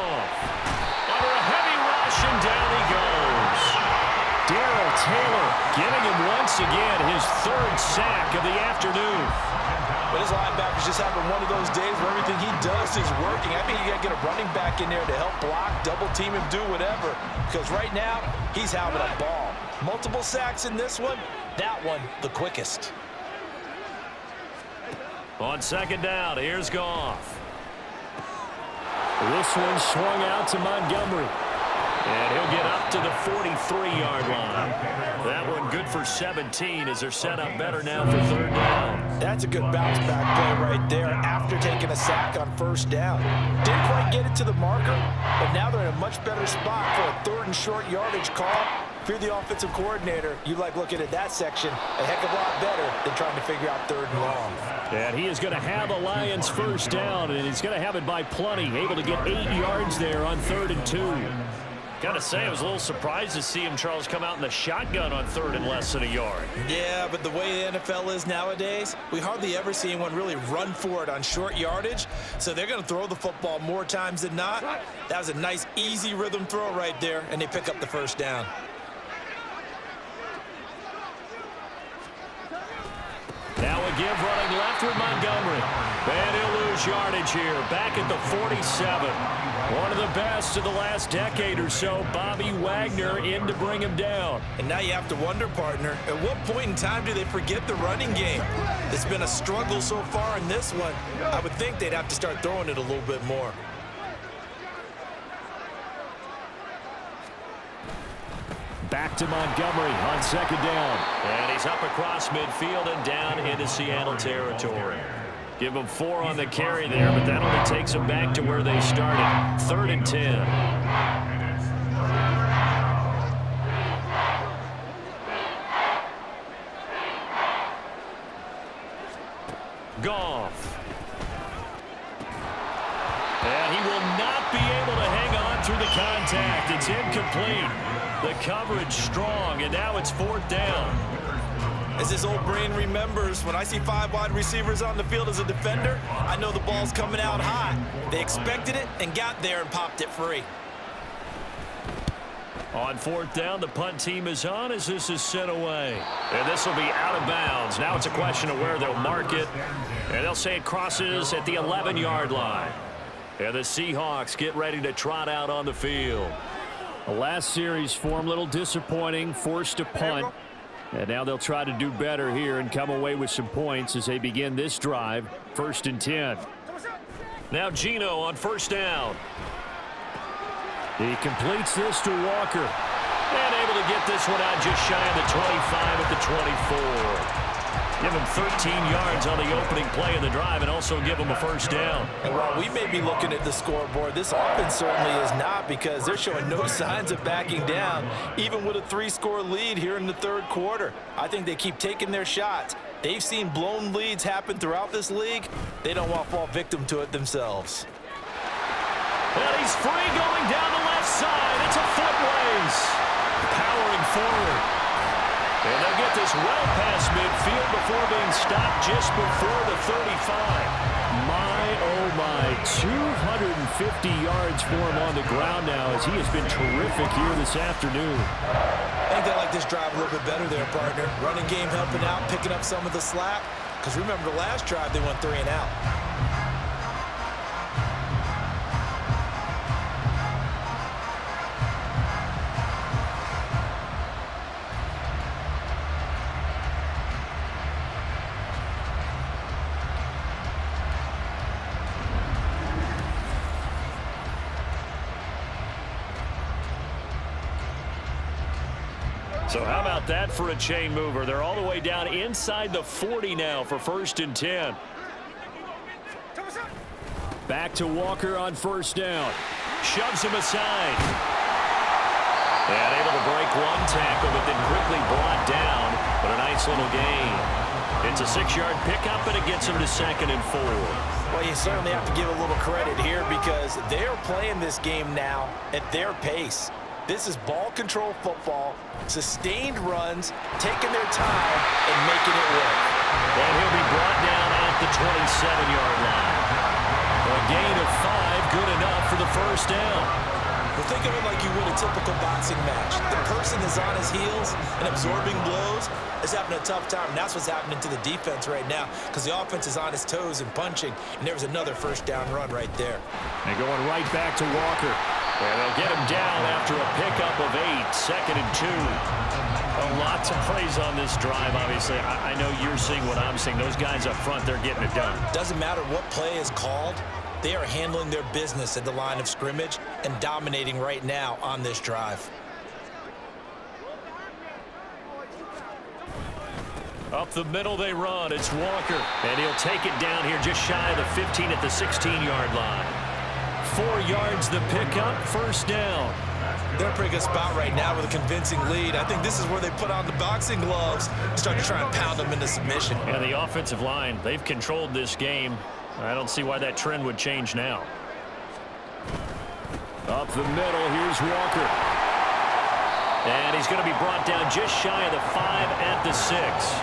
Speaker 2: Under a heavy rush, and down he goes. Darrell Taylor getting him once again his 3rd sack of the afternoon.
Speaker 3: But his linebacker's just having one of those days where everything he does is working. I think you got to get a running back in there to help block, double team him, do whatever. Because right now, he's having a ball. Multiple sacks in this one. That one, the quickest.
Speaker 2: On 2nd down, here's Goff. This one swung out to Montgomery. And he'll get up to the 43-yard line. That one good for 17 as they're set up better now for 3rd down.
Speaker 3: That's a good bounce back play right there after taking a sack on 1st down. Didn't quite get it to the marker, but now they're in a much better spot for a 3rd and short yardage call. If you're the offensive coordinator, you like looking at that section a heck of a lot better than trying to figure out 3rd and long.
Speaker 2: And he is going to have a Lions 1st down, and he's going to have it by plenty. Able to get 8 yards there on 3rd and 2. Got to say, I was a little surprised to see him, Charles, come out in the shotgun on 3rd and less than a yard.
Speaker 3: Yeah, but the way the NFL is nowadays, we hardly ever see anyone really run for it on short yardage. So they're going to throw the football more times than not. That was a nice, easy rhythm throw right there, and they pick up the 1st down.
Speaker 2: Now a give running left with Montgomery. And he'll lose yardage here. Back at the 47. One of the best of the last decade or so, Bobby Wagner in to bring him down.
Speaker 3: And now you have to wonder, partner, at what point in time do they forget the running game? It's been a struggle so far in this one. I would think they'd have to start throwing it a little bit more.
Speaker 2: Back to Montgomery on 2nd down. And he's up across midfield and down into Seattle territory. Give him 4 on the carry there, but that only takes them back to where they started. 3rd and 10. Goff. And he will not be able to hang on through the contact. It's incomplete. The coverage strong, and now it's 4th down.
Speaker 3: As his old brain remembers, when I see 5 wide receivers on the field as a defender, I know the ball's coming out hot. They expected it and got there and popped it free.
Speaker 2: On 4th down, the punt team is on as this is sent away. And this will be out of bounds. Now it's a question of where they'll mark it. And they'll say it crosses at the 11-yard line. And the Seahawks get ready to trot out on the field. The last series for him, a little disappointing, forced to punt. And now they'll try to do better here and come away with some points as they begin this drive, 1st and 10. Now Geno on 1st down. He completes this to Walker. And able to get this one out just shy of the 25 at the 24. Give him 13 yards on the opening play of the drive and also give him a 1st down.
Speaker 3: And while we may be looking at the scoreboard, this offense certainly is not, because they're showing no signs of backing down, even with a 3-score lead here in the 3rd quarter. I think they keep taking their shots. They've seen blown leads happen throughout this league. They don't want to fall victim to it themselves.
Speaker 2: And he's free going down the left side. It's a foot race. Powering forward. And they'll get this well past midfield before being stopped just before the 35. My, oh my, 250 yards for him on the ground now as he has been terrific here this afternoon.
Speaker 3: I think they like this drive a little bit better there, partner. Running game helping out, picking up some of the slack. Because remember the last drive, they went 3 and out.
Speaker 2: So how about that for a chain mover? They're all the way down inside the 40 now for 1st and 10. Back to Walker on 1st down. Shoves him aside. And able to break one tackle, but then quickly brought down. But a nice little gain. It's a 6-yard pickup, and it gets him to 2nd and 4.
Speaker 3: Well, you certainly have to give a little credit here because they're playing this game now at their pace. This is ball control football, sustained runs, taking their time and making it work.
Speaker 2: And he'll be brought down at the 27-yard line. A gain of 5, good enough for the 1st down.
Speaker 3: Well, think of it like you would a typical boxing match. The person is on his heels and absorbing blows is having a tough time. And that's what's happening to the defense right now because the offense is on his toes and punching. And there was another 1st down run right there.
Speaker 2: And going right back to Walker. And they'll get him down after a pickup of 8, 2nd and 2. A lot to praise on this drive, obviously. I know you're seeing what I'm seeing. Those guys up front, they're getting it done.
Speaker 3: Doesn't matter what play is called. They are handling their business at the line of scrimmage and dominating right now on this drive.
Speaker 2: Up the middle they run. It's Walker. And he'll take it down here just shy of the 15 at the 16-yard line. 4 yards the pickup, 1st down.
Speaker 3: They're in a pretty good spot right now with a convincing lead. I think this is where they put on the boxing gloves and start to try and pound them into submission.
Speaker 2: And the offensive line, they've controlled this game. I don't see why that trend would change now. Up the middle, here's Walker. And he's going to be brought down just shy of the 5 at the 6.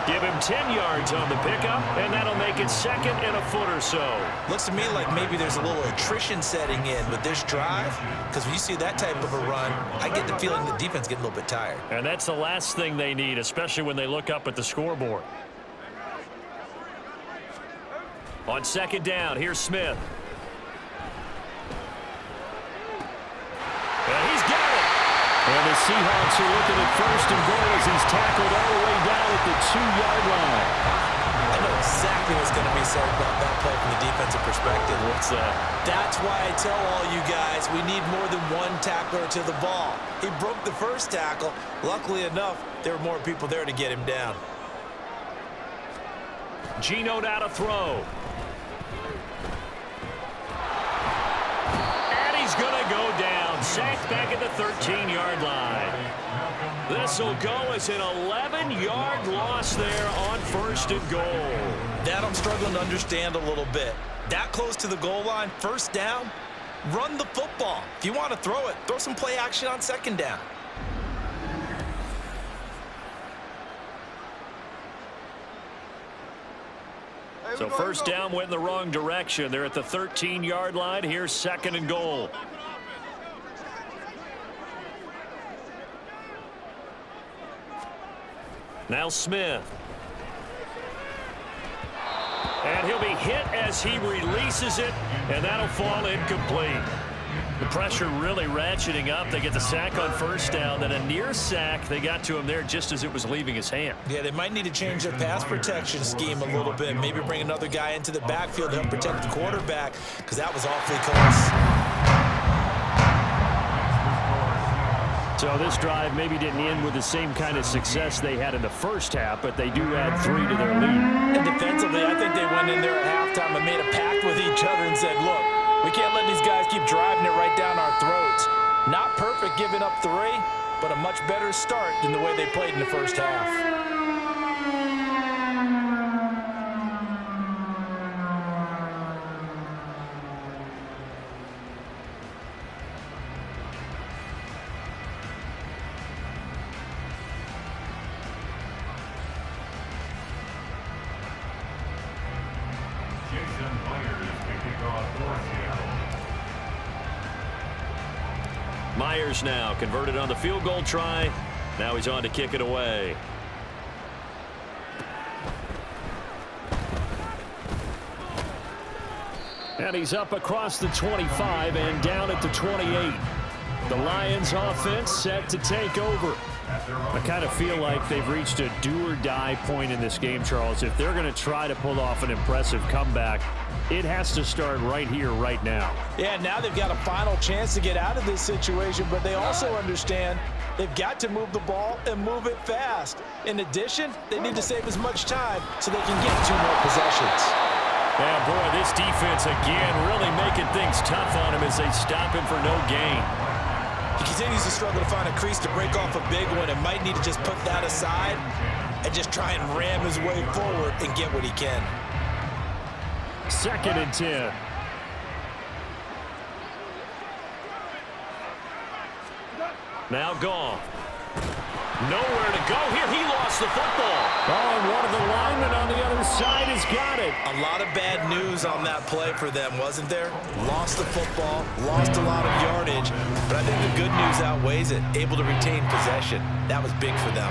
Speaker 2: Give him 10 yards on the pickup, and that'll make it 2nd and a foot or so.
Speaker 3: Looks to me like maybe there's a little attrition setting in with this drive, because when you see that type of a run, I get the feeling the defense getting a little bit tired.
Speaker 2: And that's the last thing they need, especially when they look up at the scoreboard. On 2nd down, here's Smith. And he's got it. And the Seahawks are looking at 1st and goal as he's tackled all the way down at the 2-yard line.
Speaker 3: I know exactly what's going to be said about that play from the defensive perspective.
Speaker 2: What's that?
Speaker 3: That's why I tell all you guys we need more than one tackler to the ball. He broke the 1st tackle. Luckily enough, there were more people there to get him down.
Speaker 2: Geno now to throw. He's going to go down. Sacked back at the 13-yard line. This will go as an 11-yard loss there on 1st and goal.
Speaker 3: That I'm struggling to understand a little bit. That close to the goal line, 1st down, run the football. If you want to throw it, throw some play action on 2nd down.
Speaker 2: So 1st down went in the wrong direction. They're at the 13-yard line. Here's 2nd and goal. Now Smith. And he'll be hit as he releases it, and that'll fall incomplete. The pressure really ratcheting up. They get the sack on 1st down, then a near sack. They got to him there just as it was leaving his hand.
Speaker 3: Yeah, they might need to change their pass protection scheme a little bit. Maybe bring another guy into the backfield to help protect the quarterback, because that was awfully close.
Speaker 2: So this drive maybe didn't end with the same kind of success they had in the 1st half, but they do add 3 to their lead.
Speaker 3: And defensively, I think they went in there at halftime and made a pact with each other and said, look, we can't let these guys keep driving it right down our throats. Not perfect giving up 3, but a much better start than the way they played in the 1st half.
Speaker 2: Myers now converted on the field goal try. Now he's on to kick it away. And he's up across the 25 and down at the 28. The Lions offense set to take over. I kind of feel like they've reached a do-or-die point in this game, Charles. If they're going to try to pull off an impressive comeback, it has to start right here, right now.
Speaker 3: Yeah, now they've got a final chance to get out of this situation, but they also understand
Speaker 4: They've got to move the ball and move it fast. In addition, they need to save as much time so they can get 2 more possessions.
Speaker 2: Yeah, boy, this defense again really making things tough on him as they stop him for no gain.
Speaker 4: He continues to struggle to find a crease to break off a big one and might need to just put that aside and just try and ram his way forward and get what he can.
Speaker 2: 2nd and 10. Now Goff. Nowhere to go here. He lost the football. Oh, and one of the linemen on the other side has got it.
Speaker 4: A lot of bad news on that play for them, wasn't there? Lost the football, lost a lot of yardage, but I think the good news outweighs it. Able to retain possession. That was big for them.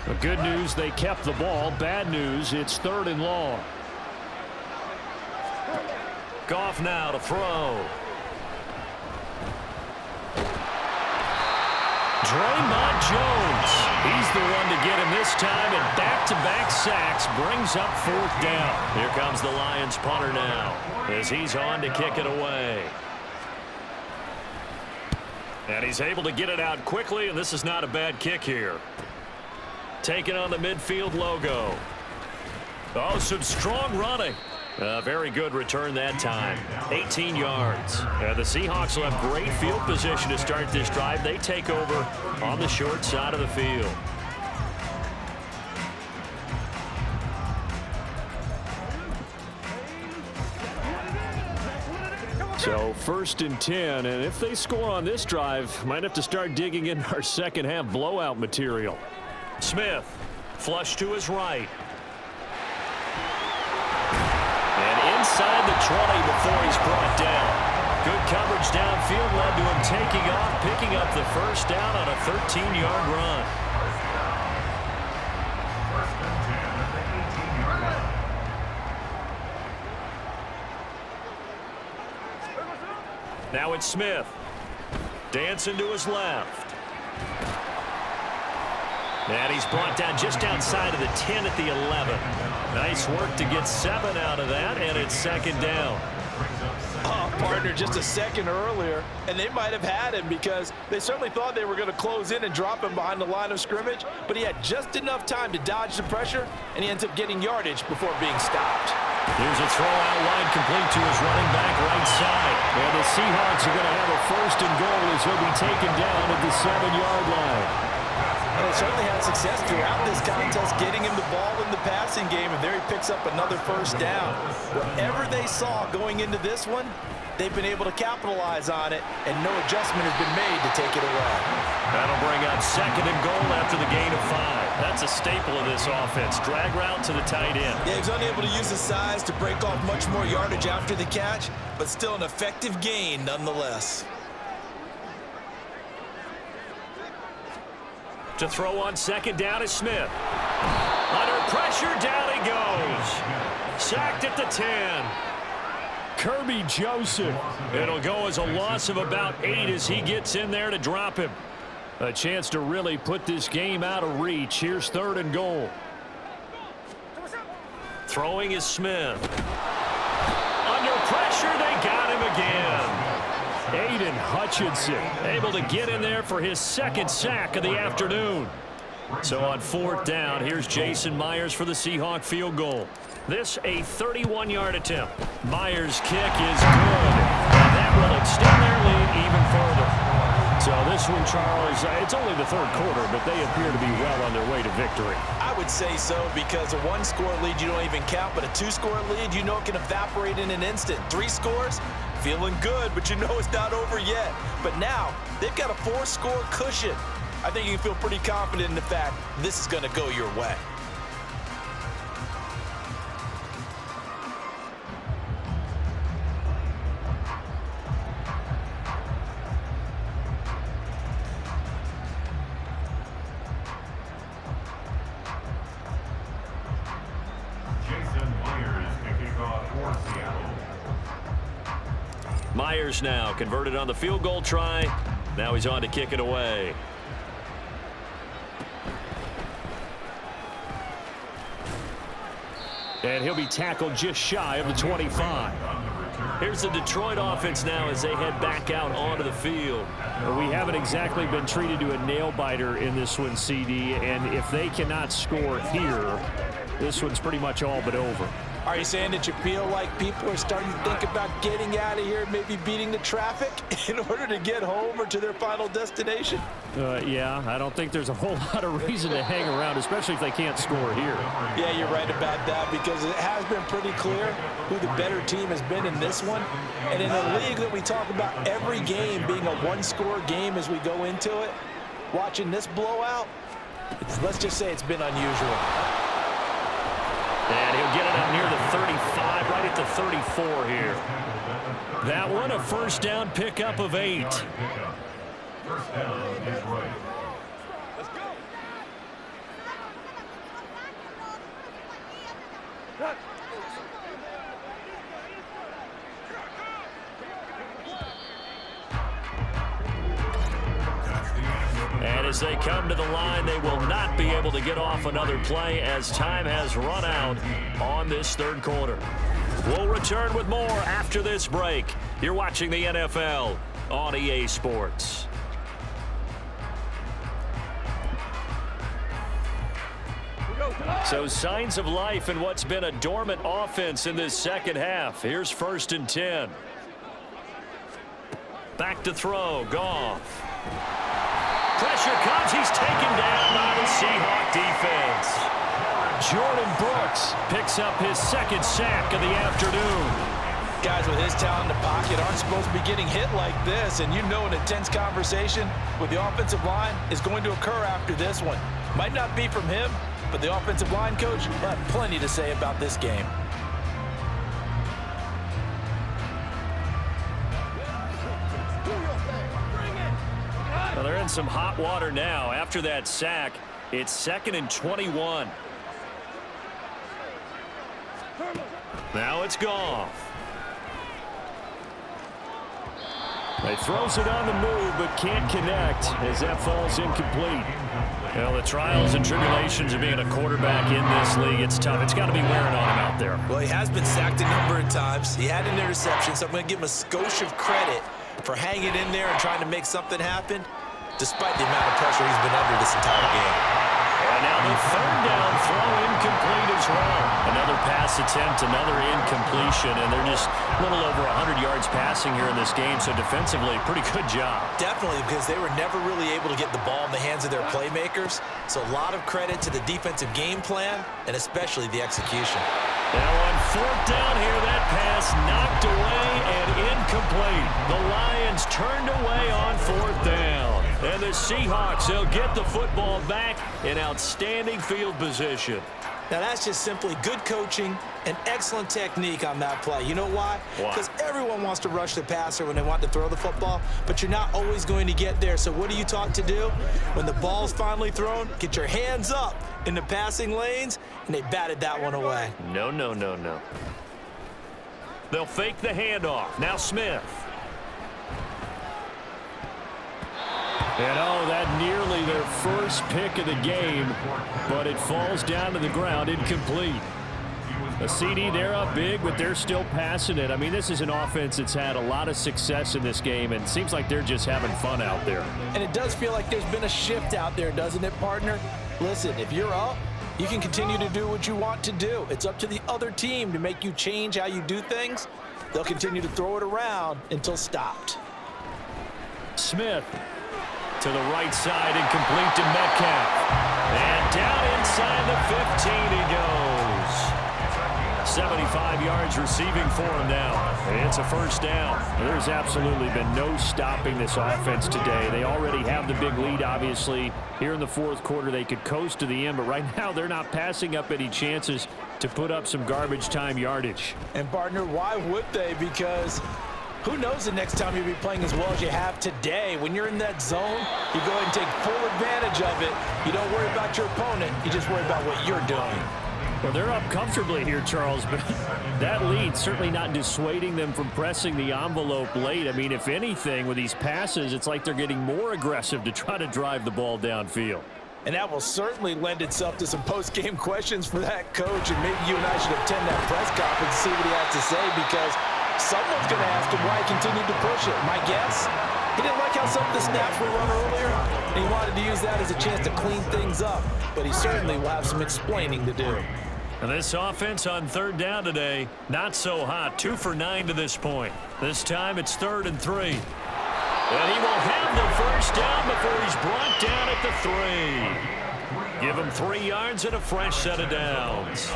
Speaker 2: The good news, they kept the ball. Bad news, it's 3rd and long. Goff now to throw. Draymond Jones. He's the one to get him this time, and back-to-back sacks brings up 4th down. Here comes the Lions punter now as he's on to kick it away. And he's able to get it out quickly, and this is not a bad kick here. Taking on the midfield logo. Oh, some strong running. Very good return that time. 18 yards. The Seahawks will have great field position to start this drive. They take over on the short side of the field. So 1st and 10, and if they score on this drive, might have to start digging in our second half blowout material. Smith, flush to his right. And inside the 20 before he's brought down. Good coverage downfield led to him taking off, picking up the 1st down on a 13-yard run.
Speaker 5: 1st and 10 at the 18-yard line.
Speaker 2: Now it's Smith. Dancing to his left. And he's brought down just outside of the 10 at the 11. Nice work to get 7 out of that, and it's 2nd down.
Speaker 4: Partner, just a second earlier, and they might have had him because they certainly thought they were going to close in and drop him behind the line of scrimmage, but he had just enough time to dodge the pressure, and he ends up getting yardage before being stopped.
Speaker 2: Here's a throw out wide complete to his running back right side. And the Seahawks are going to have a 1st and goal as he'll be taken down at the 7-yard line.
Speaker 4: And they certainly had success throughout this contest getting him the ball in the passing game, and there he picks up another 1st down. Whatever they saw going into this one, they've been able to capitalize on it, and no adjustment has been made to take it away.
Speaker 2: That'll bring up 2nd and goal after the gain of 5. That's a staple of this offense. Drag route to the tight end.
Speaker 4: Yeah, he's unable to use his size to break off much more yardage after the catch, but still an effective gain nonetheless.
Speaker 2: To throw on 2nd down is Smith. Under pressure, down he goes. Sacked at the 10. Kirby Joseph. It'll go as a loss of about 8 as he gets in there to drop him. A chance to really put this game out of reach. Here's 3rd and goal. Throwing is Smith. Under pressure, they got him again. Aiden Hutchinson able to get in there for his 2nd sack of the afternoon. So on 4th down, here's Jason Myers for the Seahawk field goal. This a 31-yard attempt. Myers' kick is good. And that will extend their lead even further. So this one, Charles, it's only the 3rd quarter, but they appear to be well on their way to victory.
Speaker 4: I would say so, because a 1-score lead you don't even count, but a 2-score lead you know it can evaporate in an instant. 3 scores, feeling good, but you know it's not over yet. But now they've got a 4-score cushion. I think you can feel pretty confident in the fact this is going to go your way.
Speaker 2: Myers now converted on the field goal try. Now he's on to kick it away. And he'll be tackled just shy of the 25. Here's the Detroit offense now as they head back out onto the field. We haven't exactly been treated to a nail-biter in this one, CD, and if they cannot score here, this one's pretty much all but over.
Speaker 3: Are you saying that you feel like people are starting to think about getting out of here, maybe beating the traffic in order to get home or to their final destination?
Speaker 2: Yeah, I don't think there's a whole lot of reason to hang around, especially if they can't score here.
Speaker 3: Yeah, you're right about that because it has been pretty clear who the better team has been in this one. And in a league that we talk about every game being a one-score game as we go into it, watching this blowout, let's just say it's been unusual.
Speaker 2: And he'll get it up near the 35, right at the 34 here. That one, a first down pickup of 8.
Speaker 5: First down, Detroit.
Speaker 6: Let's go.
Speaker 2: And as they come to the line, they will not be able to get off another play as time has run out on this third quarter. We'll return with more after this break. You're watching the NFL on EA Sports. So signs of life in what's been a dormant offense in this second half. Here's 1st and 10. Back to throw, Goff. Pressure comes. He's taken down by the Seahawks defense. Jordan Brooks picks up his second sack of the afternoon.
Speaker 3: Guys with his talent in the pocket aren't supposed to be getting hit like this, and you know an intense conversation with the offensive line is going to occur after this one. Might not be from him, but the offensive line coach will have plenty to say about this game.
Speaker 2: Well, they're in some hot water now. After that sack, it's 2nd and 21. Now it's Goff. He throws it on the move, but can't connect as that falls incomplete. Well, the trials and tribulations of being a quarterback in this league, it's tough. It's got to be wearing on him out there.
Speaker 3: Well, he has been sacked a number of times. He had an interception, so I'm going to give him a skosh of credit for hanging in there and trying to make something happen, despite the amount of pressure he's been under this entire game.
Speaker 2: And now the 3rd down throw incomplete as well. Another pass attempt, another incompletion, and they're just a little over 100 yards passing here in this game, so defensively, pretty good job. Definitely,
Speaker 3: because they were never really able to get the ball in the hands of their playmakers, so a lot of credit to the defensive game plan, and especially the execution.
Speaker 2: Now on 4th down here, that pass knocked away and incomplete. The Lions turned away on 4th down. And the Seahawks, they'll get the football back in outstanding field position.
Speaker 3: Now that's just simply good coaching and excellent technique on that play. You know why? Because everyone wants to rush the passer when they want to throw the football, but you're not always going to get there. So what are you taught to do? When the ball's finally thrown, get your hands up in the passing lanes, and they batted that one away.
Speaker 2: No, no, no, no. They'll fake the handoff. Now Smith. And that nearly their first pick of the game, but it falls down to the ground incomplete. A CD, they're up big, but they're still passing it. I mean, this is an offense that's had a lot of success in this game, and it seems like they're just having fun out there.
Speaker 3: And it does feel like there's been a shift out there, doesn't it, partner? Listen, if you're up, you can continue to do what you want to do. It's up to the other team to make you change how you do things. They'll continue to throw it around until stopped.
Speaker 2: Smith to the right side, incomplete to Metcalf. And down inside the 15 he goes. 75 yards receiving for him now. It's a first down. There's absolutely been no stopping this offense today. They already have the big lead, obviously. Here in the 4th quarter, they could coast to the end, but right now they're not passing up any chances to put up some garbage time yardage.
Speaker 3: And, partner, why would they? Because who knows the next time you'll be playing as well as you have today. When you're in that zone, you go ahead and take full advantage of it. You don't worry about your opponent. You just worry about what you're doing.
Speaker 2: Well, they're up comfortably here, Charles, but that lead certainly not dissuading them from pressing the envelope late. I mean, if anything, with these passes, it's like they're getting more aggressive to try to drive the ball downfield.
Speaker 4: And that will certainly lend itself to some post-game questions for that coach. And maybe you and I should attend that press conference and see what he has to say, because someone's going to ask him why he continued to push it. My guess, he didn't like how some of the snaps were run earlier, and he wanted to use that as a chance to clean things up. But he certainly will have some explaining to do.
Speaker 2: And this offense on third down today, not so hot. 2 for 9 to this point. This time it's 3rd and 3. And he will have the first down before he's brought down at the 3. Give him 3 yards and a fresh set of downs.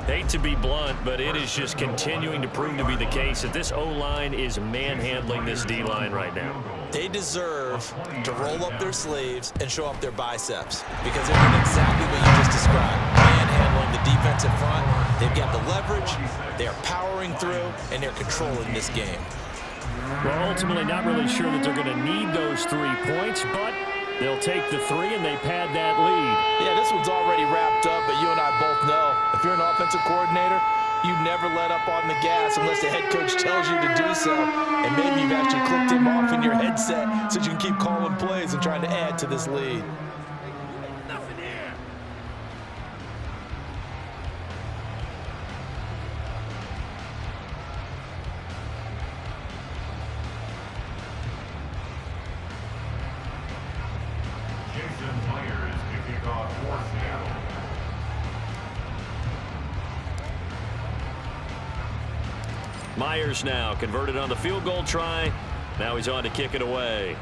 Speaker 2: Hate to be blunt, but it is just continuing to prove to be the case that this O-line is manhandling this D-line right now.
Speaker 3: They deserve to roll up their sleeves and show up their biceps, because they're doing exactly what you just described. Manhandling the defensive front. They've got the leverage. They're powering through, and they're controlling this game.
Speaker 2: Well, ultimately not really sure that they're going to need those 3 points, but they'll take the 3 and they pad that lead.
Speaker 4: Yeah, this one's already wrapped up, but you and I both know if you're an offensive coordinator, you never let up on the gas unless the head coach tells you to do so. And maybe you've actually clicked him off in your headset so you can keep calling plays and trying to add to this lead.
Speaker 2: Myers now converted on the field goal try. Now he's on to kick it away.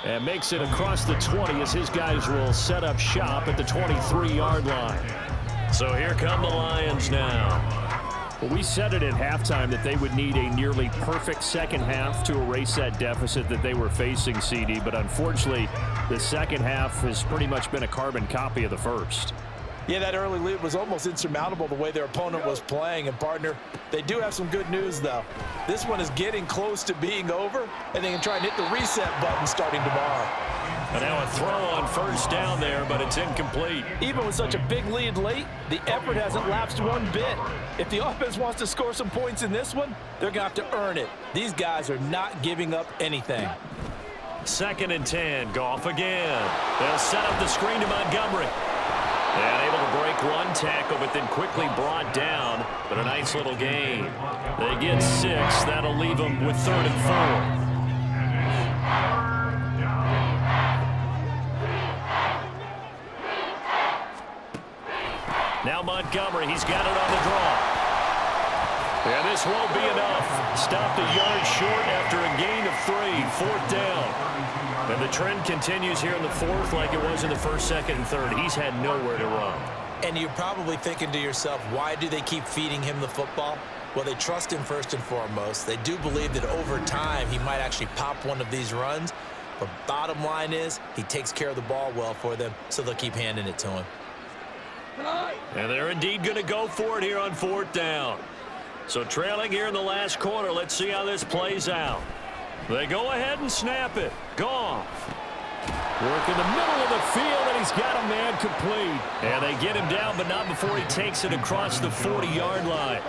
Speaker 2: And makes it across the 20 as his guys will set up shop at the 23-yard line. So here come the Lions now. Well, we said it at halftime that they would need a nearly perfect second half to erase that deficit that they were facing, CD. But unfortunately, the second half has pretty much been a carbon copy of the first.
Speaker 4: Yeah, that early lead was almost insurmountable the way their opponent was playing. And, partner, they do have some good news, though. This one is getting close to being over, and they can try and hit the reset button starting tomorrow.
Speaker 2: And now a throw on first down there, but it's incomplete.
Speaker 4: Even with such a big lead late, the effort hasn't lapsed one bit. If the offense wants to score some points in this one, they're going to have to earn it. These guys are not giving up anything.
Speaker 2: 2nd and 10, Goff again. They'll set up the screen to Montgomery. And able to break one tackle, but then quickly brought down. But a nice little gain. They get 6. That'll leave them with 3rd and 4. Now Montgomery, he's got it on the draw. And this won't be enough. Stopped a yard short after a gain of 3. 4th down. And the trend continues here in the 4th like it was in the 1st, 2nd, and 3rd. He's had nowhere to run.
Speaker 3: And you're probably thinking to yourself, why do they keep feeding him the football? Well, they trust him first and foremost. They do believe that over time he might actually pop one of these runs. But bottom line is he takes care of the ball well for them, so they'll keep handing it to him.
Speaker 2: And they're indeed going to go for it here on 4th down. So trailing here in the last quarter, let's see how this plays out. They go ahead and snap it. Goff. Work in the middle of the field, and he's got a man complete. And they get him down, but not before he takes it across the 40-yard line.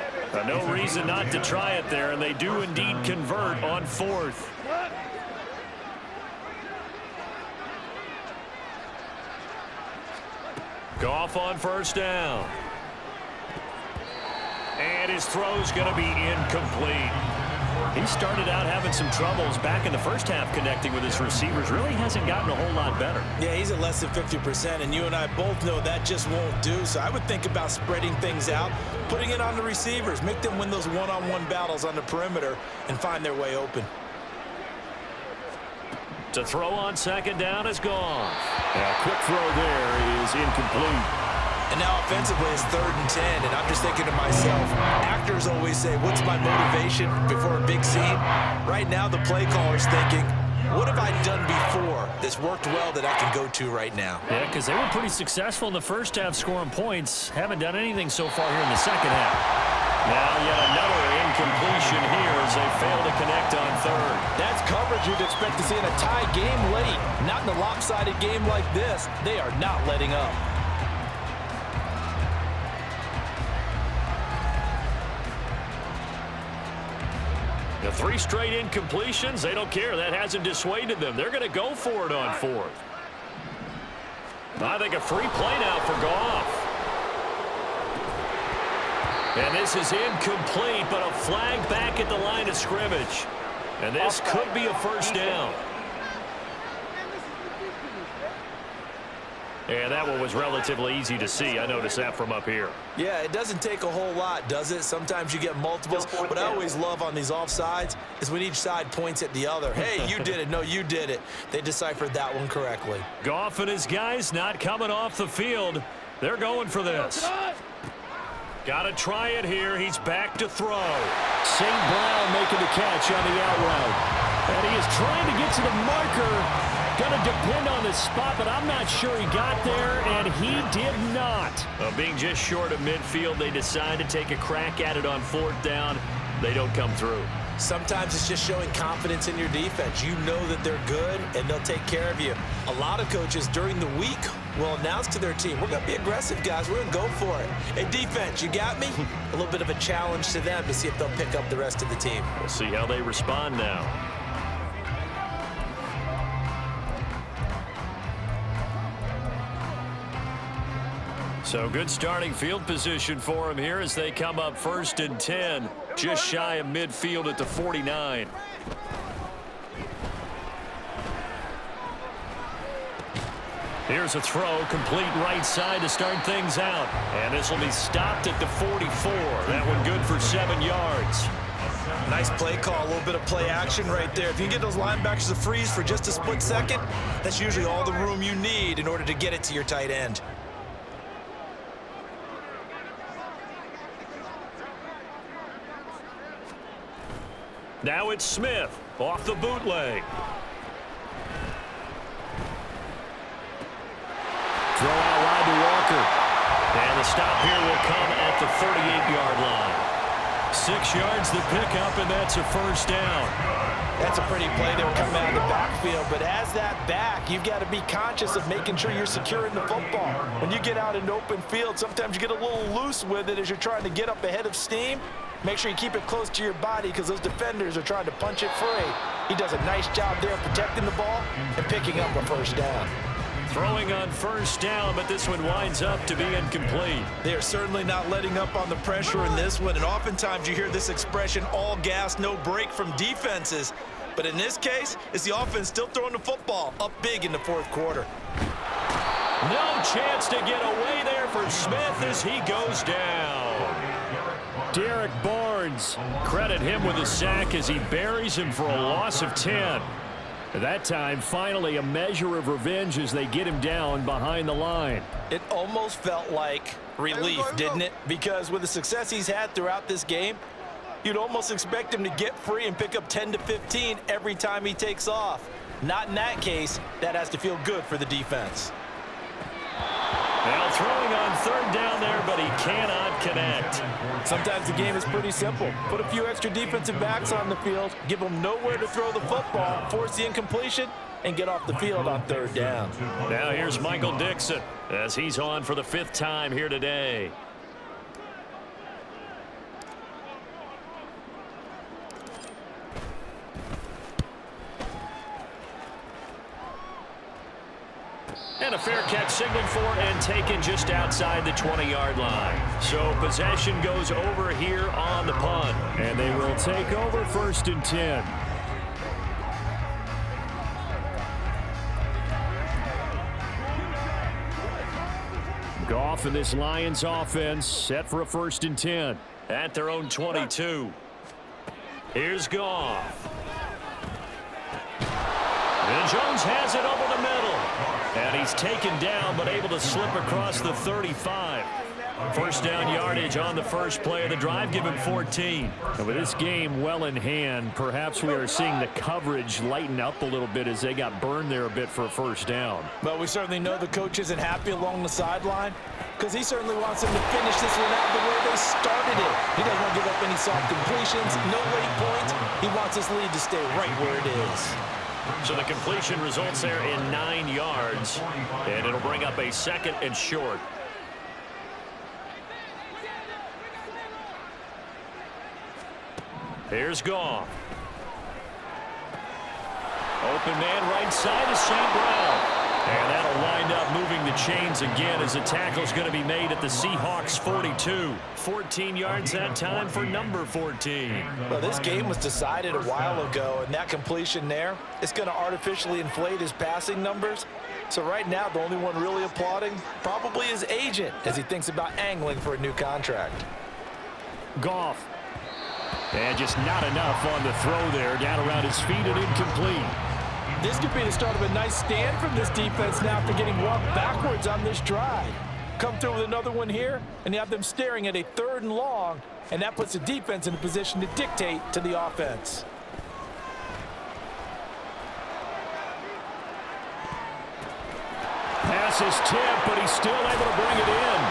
Speaker 2: No reason not to try it there, and they do indeed convert on 4th. Goff on first down. And his throw's going to be incomplete. He started out having some troubles back in the first half connecting with his receivers. Really hasn't gotten a whole lot better.
Speaker 3: Yeah, he's at less than 50%, and you and I both know that just won't do. So I would think about spreading things out, putting it on the receivers, make them win those one-on-one battles on the perimeter and find their way open.
Speaker 2: To throw on 2nd down is gone. A quick throw there is incomplete.
Speaker 3: And now offensively it's 3rd and 10, and I'm just thinking to myself, actors always say, what's my motivation before a big scene? Right now the play caller's thinking, what have I done before that's worked well that I can go to right now?
Speaker 2: Yeah, because they were pretty successful in the first half scoring points. Haven't done anything so far here in the second half. Now yet another incompletion here as they fail to connect on 3rd.
Speaker 4: That's coverage you'd expect to see in a tie game late. Not in a lopsided game like this. They are not letting up.
Speaker 2: The 3 straight incompletions, they don't care. That hasn't dissuaded them. They're going to go for it on 4th. I think a free play now for Goff. And this is incomplete, but a flag back at the line of scrimmage. And this could be a first down. And that one was relatively easy to see. I noticed that from up here.
Speaker 3: Yeah, it doesn't take a whole lot, does it? Sometimes you get multiples. What I always love on these offsides is when each side points at the other. Hey, you did it. No, you did it. They deciphered that one correctly.
Speaker 2: Goff and his guys not coming off the field. They're going for this. Got to try it here. He's back to throw. St. Brown making the catch on the out route. And he is trying to get to the marker. Going to depend on the spot, but I'm not sure he got there, and he did not. Being just short of midfield, they decide to take a crack at it on 4th down. They don't come through.
Speaker 3: Sometimes it's just showing confidence in your defense. You know that they're good, and they'll take care of you. A lot of coaches during the week will announce to their team, we're going to be aggressive, guys. We're going to go for it. Hey, defense, you got me? A little bit of a challenge to them to see if they'll pick up the rest of the team.
Speaker 2: We'll see how they respond now. So good starting field position for them here as they come up 1st and 10, just shy of midfield at the 49. Here's a throw, complete right side to start things out. And this will be stopped at the 44. That one good for 7 yards.
Speaker 4: Nice play call, a little bit of play action right there. If you can get those linebackers to freeze for just a split second, that's usually all the room you need in order to get it to your tight end.
Speaker 2: Now it's Smith off the bootleg. Throw out wide to Walker. And the stop here will come at the 38-yard line. 6 yards the pickup, and that's a first down.
Speaker 3: That's a pretty play. They were coming out of the backfield, but as that back, you've got to be conscious of making sure you're securing the football. When you get out in open field, sometimes you get a little loose with it as you're trying to get up ahead of steam. Make sure you keep it close to your body because those defenders are trying to punch it free. He does a nice job there protecting the ball and picking up a first down.
Speaker 2: Throwing on first down, but this one winds up to be incomplete.
Speaker 4: They are certainly not letting up on the pressure in this one, and oftentimes you hear this expression, all gas, no break from defenses. But in this case, it's the offense still throwing the football up big in the 4th quarter.
Speaker 2: No chance to get away there for Smith as he goes down. Derek Barnes, credit him with a sack as he buries him for a loss of 10. At that time, finally a measure of revenge as they get him down behind the line.
Speaker 3: It almost felt like relief, didn't it? Because with the success he's had throughout this game, you'd almost expect him to get free and pick up 10 to 15 every time he takes off. Not in that case. That has to feel good for the defense.
Speaker 2: Now throwing on 3rd down there, but he cannot connect.
Speaker 3: Sometimes the game is pretty simple. Put a few extra defensive backs on the field, give them nowhere to throw the football, force the incompletion, and get off the field on 3rd down.
Speaker 2: Now here's Michael Dixon as he's on for the 5th time here today. And a fair catch signaled for and taken just outside the 20-yard line. So possession goes over here on the punt. And they will take over 1st and 10. Goff and this Lions offense set for a 1st and 10 at their own 22. Here's Goff. And Jones has it over the middle. And he's taken down, but able to slip across the 35. First down yardage on the first play of the drive, give him 14. And with this game well in hand, perhaps we are seeing the coverage lighten up a little bit as they got burned there a bit for a first down.
Speaker 3: But we certainly know the coach isn't happy along the sideline because he certainly wants them to finish this one out the way they started it. He doesn't want to give up any soft completions, no late points. He wants this lead to stay right where it is.
Speaker 2: So the completion results there in 9 yards, and it'll bring up a 2nd and short. Here's Goff. Open man right side is St. Brown. And that'll wind up moving the chains again as the tackle's going to be made at the Seahawks 42. 14 yards that time for number 14.
Speaker 3: Well, this game was decided a while ago, and that completion there is going to artificially inflate his passing numbers. So right now, the only one really applauding probably his agent as he thinks about angling for a new contract.
Speaker 2: Goff. And just not enough on the throw there. Down around his feet and incomplete.
Speaker 3: This could be the start of a nice stand from this defense now after getting walked backwards on this drive. Come through with another one here, and you have them staring at a 3rd and long, and that puts the defense in a position to dictate to the offense.
Speaker 2: Pass is tipped, but he's still able to bring it in.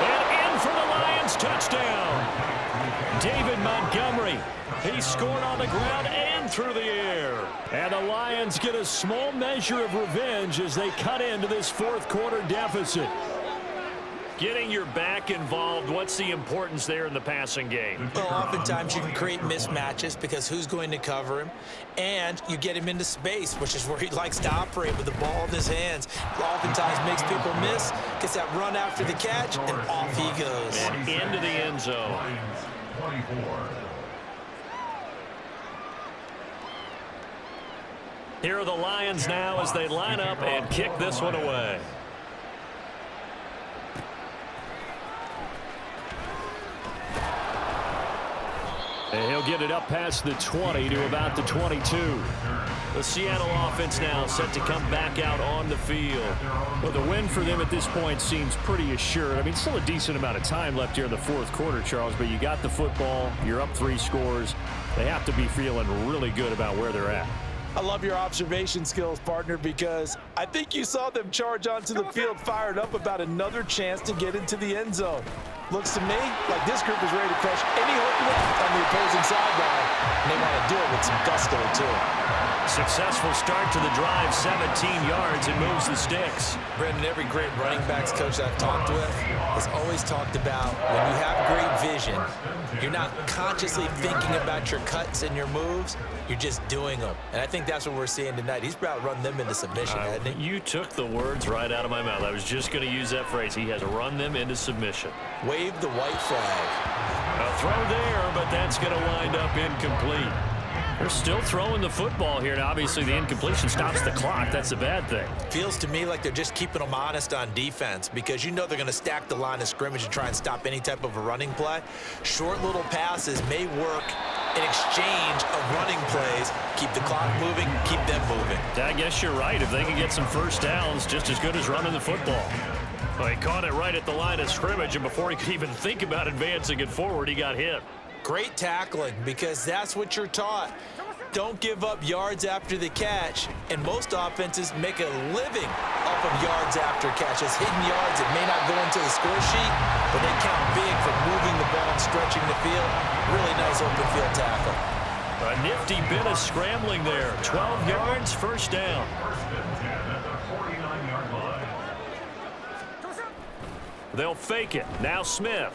Speaker 2: And in for the Lions, touchdown. David Montgomery, he scored on the ground and through the air. And the Lions get a small measure of revenge as they cut into this 4th quarter deficit. Getting your back involved, what's the importance there in the passing game?
Speaker 3: Well, oftentimes you can create mismatches because who's going to cover him, and you get him into space, which is where he likes to operate with the ball in his hands. Oftentimes makes people miss, gets that run after the catch, and off he goes.
Speaker 2: And into the end zone.
Speaker 5: 24.
Speaker 2: Here are the Lions now as they line up and kick this one away. And he'll get it up past the 20 to about the 22. The Seattle offense now set to come back out on the field. Well, the win for them at this point seems pretty assured. I mean, still a decent amount of time left here in the 4th quarter, Charles, but you got the football, you're up 3 scores. They have to be feeling really good about where they're at.
Speaker 3: I love your observation skills, partner, because I think you saw them charge onto the field fired up about another chance to get into the end zone. Looks to me like this group is ready to crush any hook left on the opposing sideline, and they want to do it with some gusto, too.
Speaker 2: Successful start to the drive, 17 yards, and moves the sticks.
Speaker 3: Brendan, every great running backs coach I've talked with has always talked about when you have great vision, you're not consciously thinking about your cuts and your moves, you're just doing them. And I think that's what we're seeing tonight. He's about to run them into submission, hasn't he?
Speaker 2: You took the words right out of my mouth. I was just going to use that phrase. He has run them into submission.
Speaker 3: Wave the white flag.
Speaker 2: A throw there, but that's going to wind up incomplete. They're still throwing the football here, and obviously the incompletion stops the clock. That's a bad thing.
Speaker 3: Feels to me like they're just keeping them honest on defense because you know they're going to stack the line of scrimmage and try and stop any type of a running play. Short little passes may work in exchange of running plays. Keep the clock moving, keep them moving.
Speaker 2: I guess you're right. If they can get some first downs, just as good as running the football. Well, he caught it right at the line of scrimmage, and before he could even think about advancing it forward, he got hit.
Speaker 3: Great tackling because that's what you're taught. Don't give up yards after the catch, and most offenses make a living off of yards after catches. Hidden yards that may not go into the score sheet, but they count big for moving the ball and stretching the field. Really nice open field tackle.
Speaker 2: A nifty bit of scrambling there. 12 yards, first down.
Speaker 5: First and 10 at the 49-yard line.
Speaker 2: They'll fake it. Now Smith.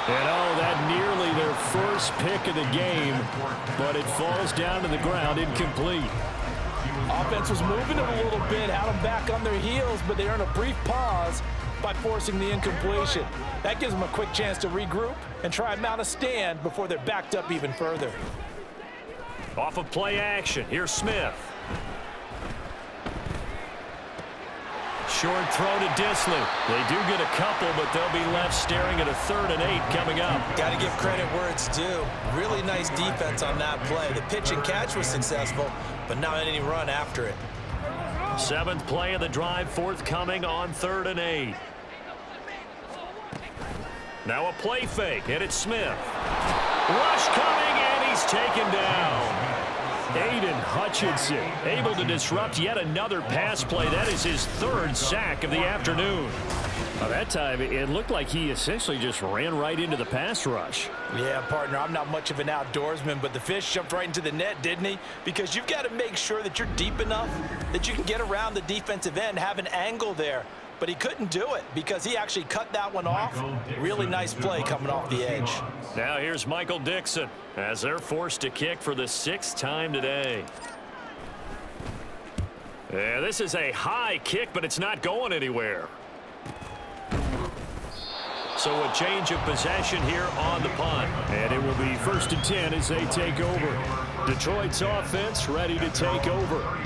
Speaker 2: And that nearly their first pick of the game, but it falls down to the ground, incomplete.
Speaker 3: Offense was moving it a little bit, had them back on their heels, but they earned a brief pause by forcing the incompletion. That gives them a quick chance to regroup and try and mount a stand before they're backed up even further.
Speaker 2: Off of play action, here's Smith. Short throw to Disley. They do get a couple, but they'll be left staring at a 3rd and 8 coming up.
Speaker 3: Got to give credit where it's due. Really nice defense on that play. The pitch and catch was successful, but not any run after it.
Speaker 2: 7th play of the drive, forthcoming on 3rd and 8. Now a play fake, and it's Smith. Rush coming, and he's taken down. Aiden Hutchinson able to disrupt yet another pass play. That is his 3rd sack of the afternoon. By that time, it looked like he essentially just ran right into the pass rush.
Speaker 3: Yeah, partner, I'm not much of an outdoorsman, but the fish jumped right into the net, didn't he? Because you've got to make sure that you're deep enough that you can get around the defensive end, have an angle there. but he couldn't do it because he actually cut that one off. Really nice play coming off the edge.
Speaker 2: Now here's Michael Dixon as they're forced to kick for the 6th time today. Yeah, this is a high kick, but it's not going anywhere. So a change of possession here on the punt. And it will be 1st and 10 as they take over. Detroit's offense ready to take over.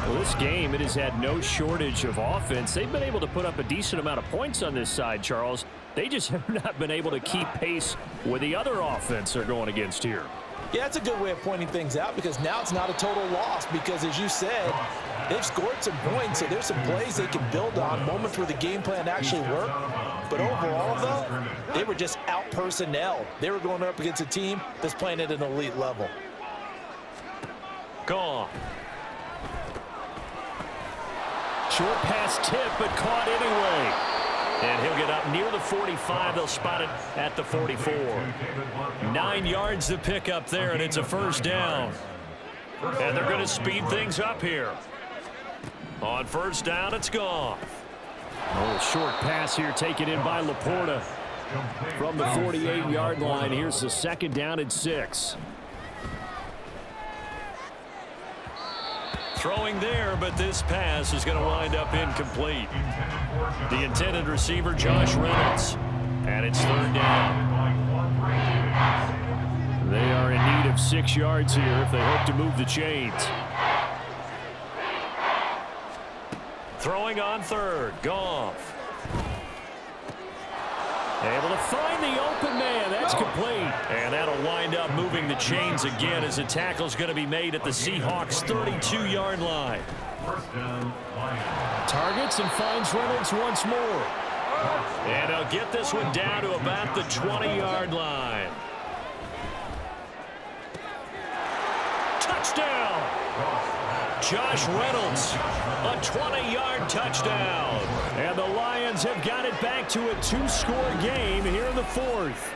Speaker 2: Well, this game, it has had no shortage of offense. They've been able to put up a decent amount of points on this side, Charles. They just have not been able to keep pace with the other offense they're going against here.
Speaker 3: Yeah, that's a good way of pointing things out because now it's not a total loss because, as you said, they've scored some points, so there's some plays they can build on, moments where the game plan actually worked. But overall, though, they were just out-personnel. They were going up against a team that's playing at an elite level.
Speaker 2: Goff. Short pass tip, but caught anyway. And he'll get up near the 45. They'll spot it at the 44. 9 yards to pick up there, and it's a 1st down. And they're going to speed things up here. On 1st down, it's Goff. A little short pass here taken in by Laporta from the 48-yard line. Here's the 2nd down and 6. Throwing there, but this pass is going to wind up incomplete. The intended receiver, Josh Reynolds. And it's 3rd down. They are in need of 6 yards here if they hope to move the chains. Throwing on 3rd, Goff. Able to find the open man. That's complete. And that'll wind up moving the chains again as the tackle's going to be made at the Seahawks 32-yard line. Targets and finds Reynolds once more. And he'll get this one down to about the 20-yard line. Touchdown! Josh Reynolds, a 20-yard touchdown. And the Lions have got it back to a 2-score game here in the 4th.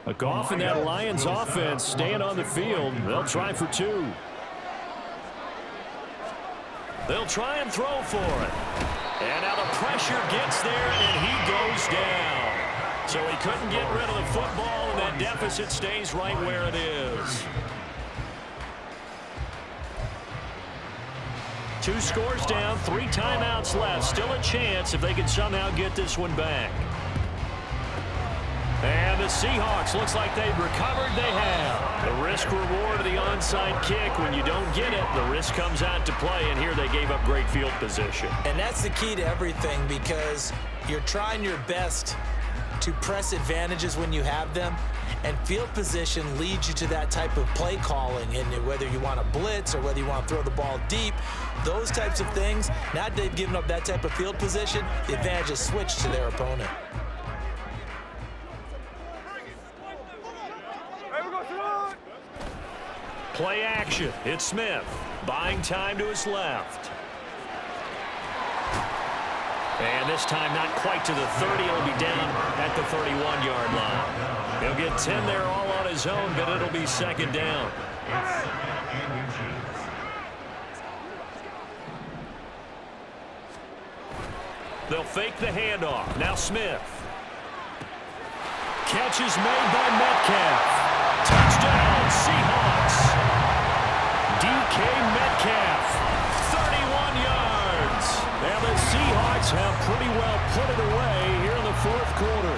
Speaker 2: A Goff in that Lions offense staying on the field. They'll try for 2. They'll try and throw for it. And now the pressure gets there, and he goes down. So he couldn't get rid of the football, and that deficit stays right where it is. 2 scores down, 3 timeouts left. Still a chance if they can somehow get this one back. And the Seahawks, looks like they've recovered. They have. The risk reward of the onside kick. When you don't get it, the risk comes out to play, and here they gave up great field position.
Speaker 3: And that's the key to everything because you're trying your best to press advantages when you have them, and field position leads you to that type of play calling. And whether you want to blitz or whether you want to throw the ball deep, those types of things, now that they've given up that type of field position, the advantage is switched to their opponent.
Speaker 2: Play action. It's Smith. Buying time to his left. And this time not quite to the 30. He'll be down at the 31-yard line. He'll get 10 there all on his own, but it'll be 2nd down. They'll fake the handoff. Now Smith. Catch is made by Metcalf. Touchdown, Seahawks. DK Metcalf, 31 yards. Now the Seahawks have pretty well put it away here in the 4th quarter.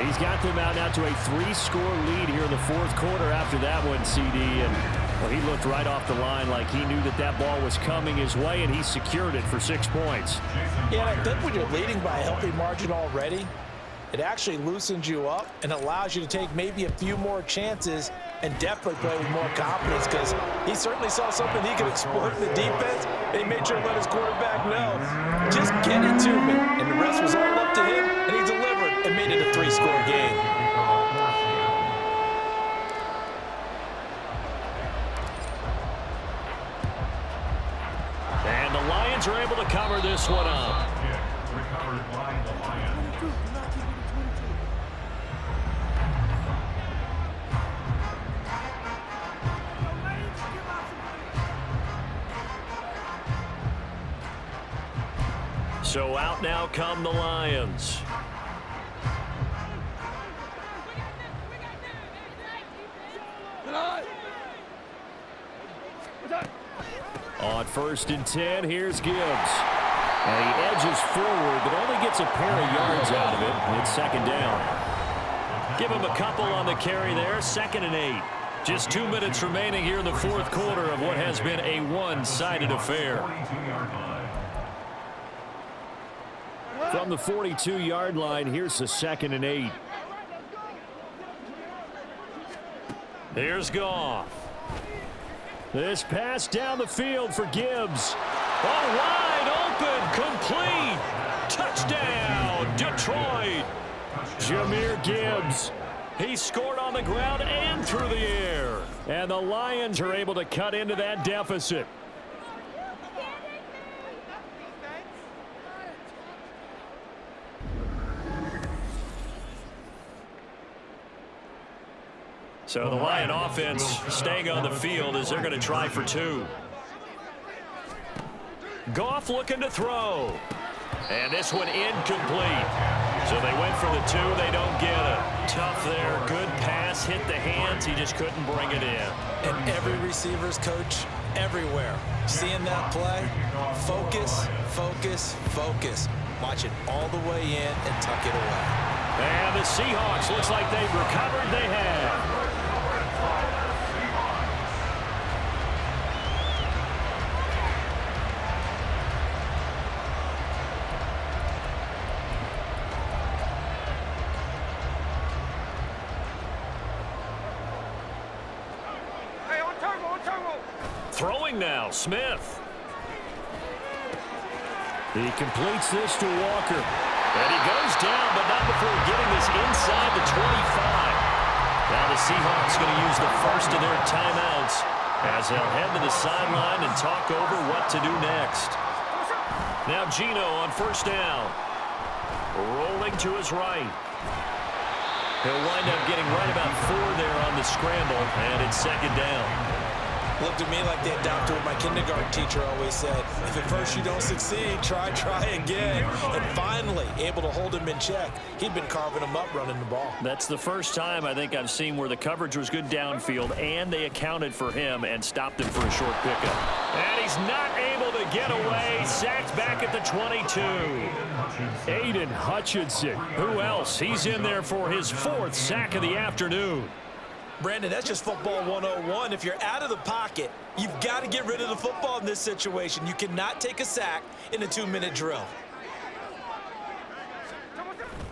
Speaker 2: He's got them out now to a 3-score lead here in the 4th quarter after that one, CD. And well, he looked right off the line like he knew that that ball was coming his way, and he secured it for 6 points.
Speaker 3: Yeah, I think when you're leading by a healthy margin already, it actually loosens you up and allows you to take maybe a few more chances and definitely play with more confidence because he certainly saw something he could exploit in the defense, and he made sure to let his quarterback know, just get it to me. And the rest was all up to him, and he delivered and made it a 3-score game.
Speaker 2: And the Lions are able to cover this one up. So out now come the Lions. On 1st and 10, here's Gibbs. And he edges forward, but only gets a pair of yards out of it. It's 2nd down. Give him a couple on the carry there. 2nd and 8. Just 2 minutes remaining here in the 4th quarter of what has been a one-sided affair. From the 42-yard line, here's the 2nd and 8. Here's Goff. This pass down the field for Gibbs. Oh, wide open, complete. Touchdown, Detroit. Jahmyr Gibbs. He scored on the ground and through the air. And the Lions are able to cut into that deficit. So the Lion offense staying on the field as they're going to try for 2. Goff looking to throw. And this one incomplete. So they went for the 2. They don't get it. Tough there. Good pass. Hit the hands. He just couldn't bring it in.
Speaker 3: And every receiver's coach everywhere. Seeing that play, focus, focus, focus. Watch it all the way in and tuck it away.
Speaker 2: And the Seahawks, looks like they've recovered. They have. Throwing now, Smith. He completes this to Walker. And he goes down, but not before getting this inside the 25. Now the Seahawks going to use the first of their timeouts as they'll head to the sideline and talk over what to do next. Now Geno on 1st down. Rolling to his right. He'll wind up getting right about 4 there on the scramble, and it's 2nd down.
Speaker 3: Looked at me like they adopted what my kindergarten teacher always said. If at first you don't succeed, try again. And finally, able to hold him in check. He'd been carving him up running the ball.
Speaker 2: That's the first time I think I've seen where the coverage was good downfield, and they accounted for him and stopped him for a short pickup. And he's not able to get away. Sacked back at the 22. Aiden Hutchinson. Who else? He's in there for his 4th sack of the afternoon.
Speaker 3: Brandon, that's just football 101. If you're out of the pocket, you've got to get rid of the football in this situation. You cannot take a sack in a 2-minute drill.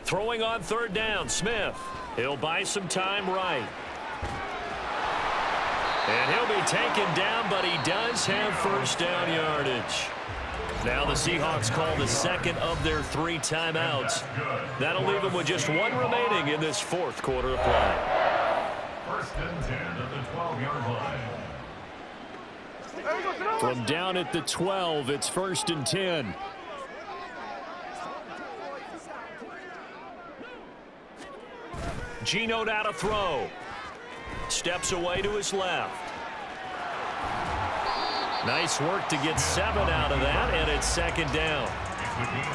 Speaker 2: Throwing on 3rd down, Smith. He'll buy some time right. And he'll be taken down, but he does have 1st down yardage. Now the Seahawks call the 2nd of their 3 timeouts. That'll leave them with just 1 remaining in this 4th quarter of play.
Speaker 5: 1st and 10 at the 12-yard line.
Speaker 2: From down at the 12, it's 1st and 10. Geno now to throw. Steps away to his left. Nice work to get 7 out of that, and it's 2nd down.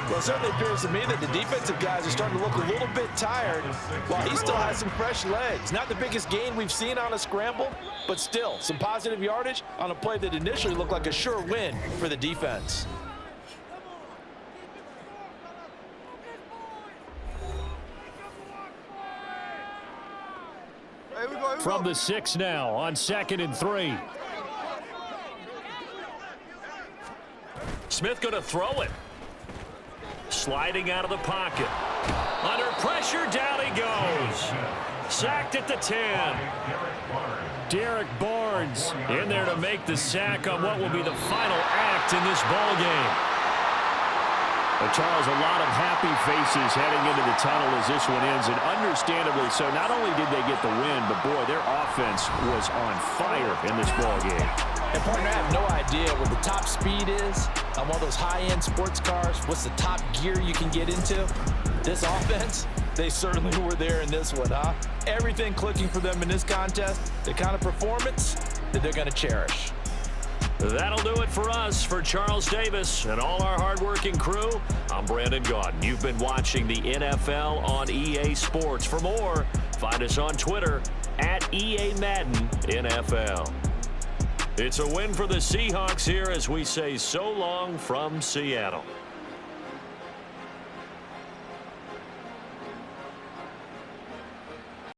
Speaker 3: Well, it certainly appears to me that the defensive guys are starting to look a little bit tired while he still has some fresh legs. Not the biggest gain we've seen on a scramble, but still some positive yardage on a play that initially looked like a sure win for the defense.
Speaker 2: From the 6 now on 2nd and 3. Smith going to throw it. Sliding out of the pocket. Under pressure, down he goes. Sacked at the 10. Derek Barnes in there to make the sack on what will be the final act in this ball game. Charles, a lot of happy faces heading into the tunnel as this one ends, and understandably so. Not only did they get the win, but boy, their offense was on fire in this ball game.
Speaker 3: And partner, I have no idea what the top speed is on one of those high-end sports cars. What's the top gear you can get into? This offense, they certainly were there in this one, huh? Everything clicking for them in this contest, the kind of performance that they're going to cherish.
Speaker 2: That'll do it for us. For Charles Davis and all our hardworking crew, I'm Brandon Gaudin. You've been watching the NFL on EA Sports. For more, find us on Twitter at EA Madden NFL. It's a win for the Seahawks here as we say so long from Seattle.